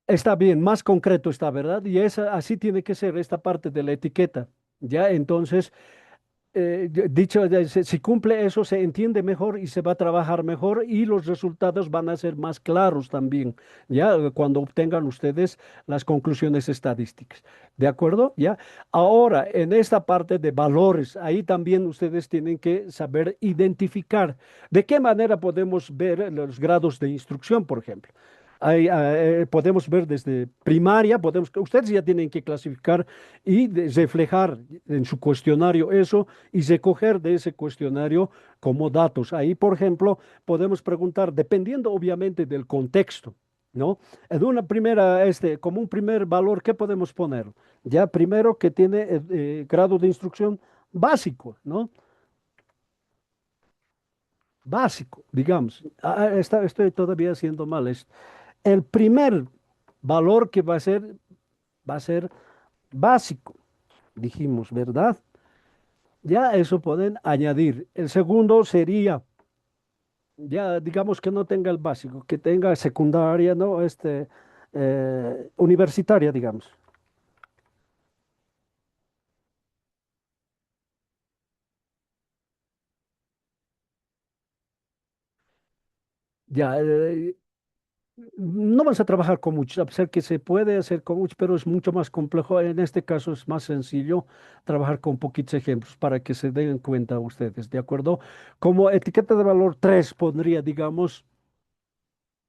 Está bien, más concreto está, ¿verdad? Y así tiene que ser esta parte de la etiqueta. Ya, entonces, dicho, si cumple eso, se entiende mejor y se va a trabajar mejor y los resultados van a ser más claros también, ya, cuando obtengan ustedes las conclusiones estadísticas. ¿De acuerdo? Ya. Ahora, en esta parte de valores, ahí también ustedes tienen que saber identificar de qué manera podemos ver los grados de instrucción, por ejemplo. Podemos ver desde primaria, ustedes ya tienen que clasificar y reflejar en su cuestionario eso y recoger de ese cuestionario como datos. Ahí, por ejemplo, podemos preguntar, dependiendo obviamente del contexto, ¿no? En una primera, como un primer valor, ¿qué podemos poner? Ya primero que tiene grado de instrucción básico, ¿no? Básico, digamos. Estoy todavía haciendo mal esto. El primer valor que va a ser básico, dijimos, ¿verdad? Ya eso pueden añadir. El segundo sería, ya digamos que no tenga el básico, que tenga secundaria, ¿no? Universitaria, digamos. Ya, no vamos a trabajar con muchos, a pesar que se puede hacer con muchos, pero es mucho más complejo. En este caso es más sencillo trabajar con poquitos ejemplos para que se den cuenta ustedes, ¿de acuerdo? Como etiqueta de valor 3 pondría, digamos,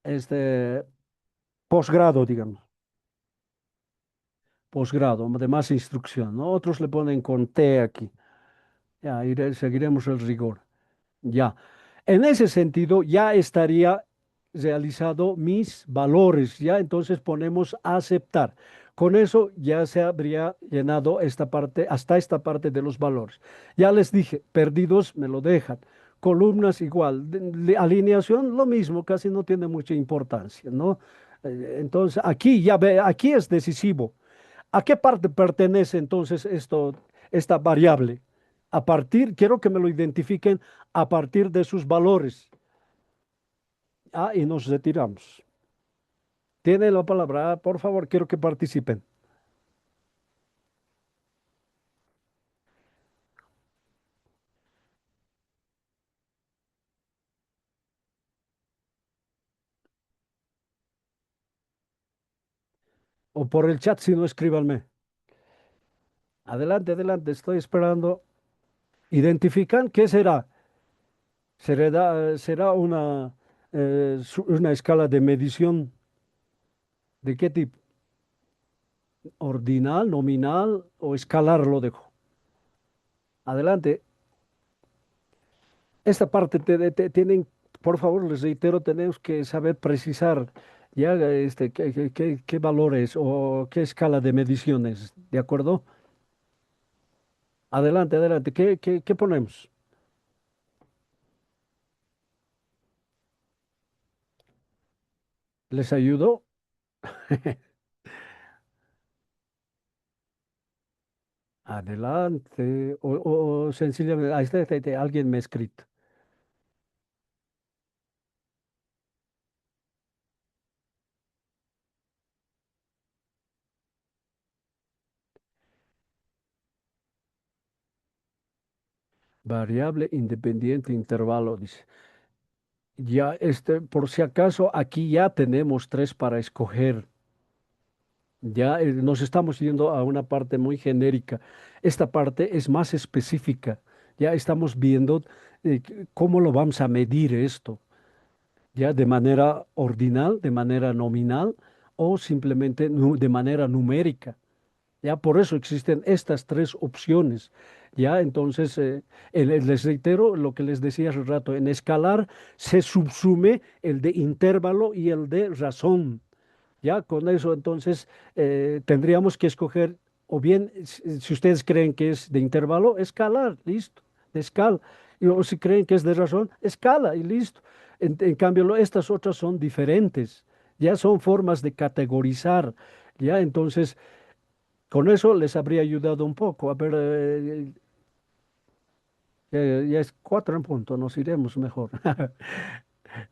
este posgrado, digamos, posgrado, de más instrucción, ¿no? Otros le ponen con T aquí. Ya, seguiremos el rigor. Ya. En ese sentido, ya estaría realizado mis valores, ya entonces ponemos aceptar. Con eso ya se habría llenado esta parte, hasta esta parte de los valores. Ya les dije, perdidos me lo dejan. Columnas igual, alineación lo mismo, casi no tiene mucha importancia, ¿no? Entonces, aquí ya ve, aquí es decisivo. ¿A qué parte pertenece entonces esta variable? Quiero que me lo identifiquen a partir de sus valores. Ah, y nos retiramos. Tiene la palabra, por favor, quiero que participen. O por el chat, si no, escríbanme. Adelante, adelante, estoy esperando. ¿Identifican qué será? ¿Será una escala de medición de qué tipo? ¿Ordinal, nominal o escalar lo dejo? Adelante. Esta parte tienen, por favor, les reitero, tenemos que saber precisar ya qué valores o qué escala de mediciones, ¿de acuerdo? Adelante, adelante. ¿Qué ponemos? ¿Les ayudo? Adelante. O sencillamente, ahí alguien me ha escrito. Variable independiente intervalo, dice. Ya, por si acaso, aquí ya tenemos tres para escoger. Ya nos estamos yendo a una parte muy genérica. Esta parte es más específica. Ya estamos viendo cómo lo vamos a medir esto. Ya de manera ordinal, de manera nominal o simplemente de manera numérica. Ya por eso existen estas tres opciones. Ya entonces, les reitero lo que les decía hace rato, en escalar se subsume el de intervalo y el de razón. Ya con eso, entonces, tendríamos que escoger, o bien, si ustedes creen que es de intervalo, escalar, listo, de escala. O si creen que es de razón, escala y listo. En cambio, estas otras son diferentes, ya son formas de categorizar, ya entonces, con eso les habría ayudado un poco. A ver, ya es 4 en punto, nos iremos mejor.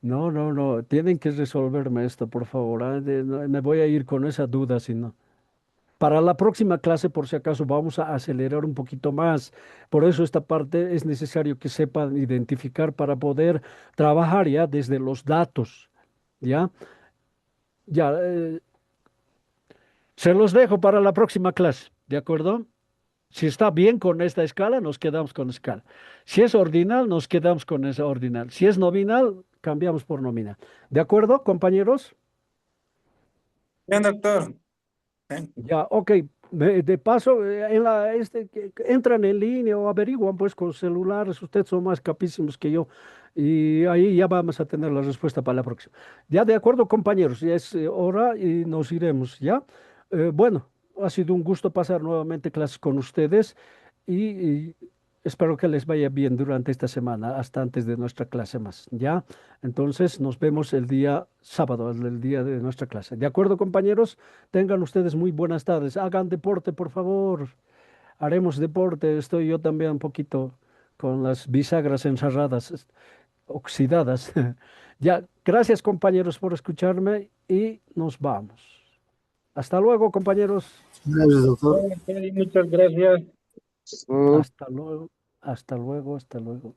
No, no, no, tienen que resolverme esto, por favor. No, me voy a ir con esa duda, si no. Para la próxima clase, por si acaso, vamos a acelerar un poquito más. Por eso esta parte es necesario que sepan identificar para poder trabajar ya desde los datos. ¿Ya? Ya, se los dejo para la próxima clase. ¿De acuerdo? Si está bien con esta escala, nos quedamos con escala. Si es ordinal, nos quedamos con esa ordinal. Si es nominal, cambiamos por nominal. ¿De acuerdo, compañeros? Bien, doctor. Bien. Ya, ok. De paso, entran en línea o averiguan pues con celulares, ustedes son más capísimos que yo y ahí ya vamos a tener la respuesta para la próxima. Ya de acuerdo, compañeros, ya es hora y nos iremos, ¿ya? Bueno, ha sido un gusto pasar nuevamente clases con ustedes y espero que les vaya bien durante esta semana, hasta antes de nuestra clase más, ¿ya? Entonces, nos vemos el día sábado, el día de nuestra clase. ¿De acuerdo, compañeros? Tengan ustedes muy buenas tardes. Hagan deporte, por favor. Haremos deporte. Estoy yo también un poquito con las bisagras encerradas, oxidadas. Ya, gracias, compañeros, por escucharme y nos vamos. Hasta luego, compañeros. Gracias, doctor. Bueno, ok, muchas gracias. Hasta luego, hasta luego, hasta luego.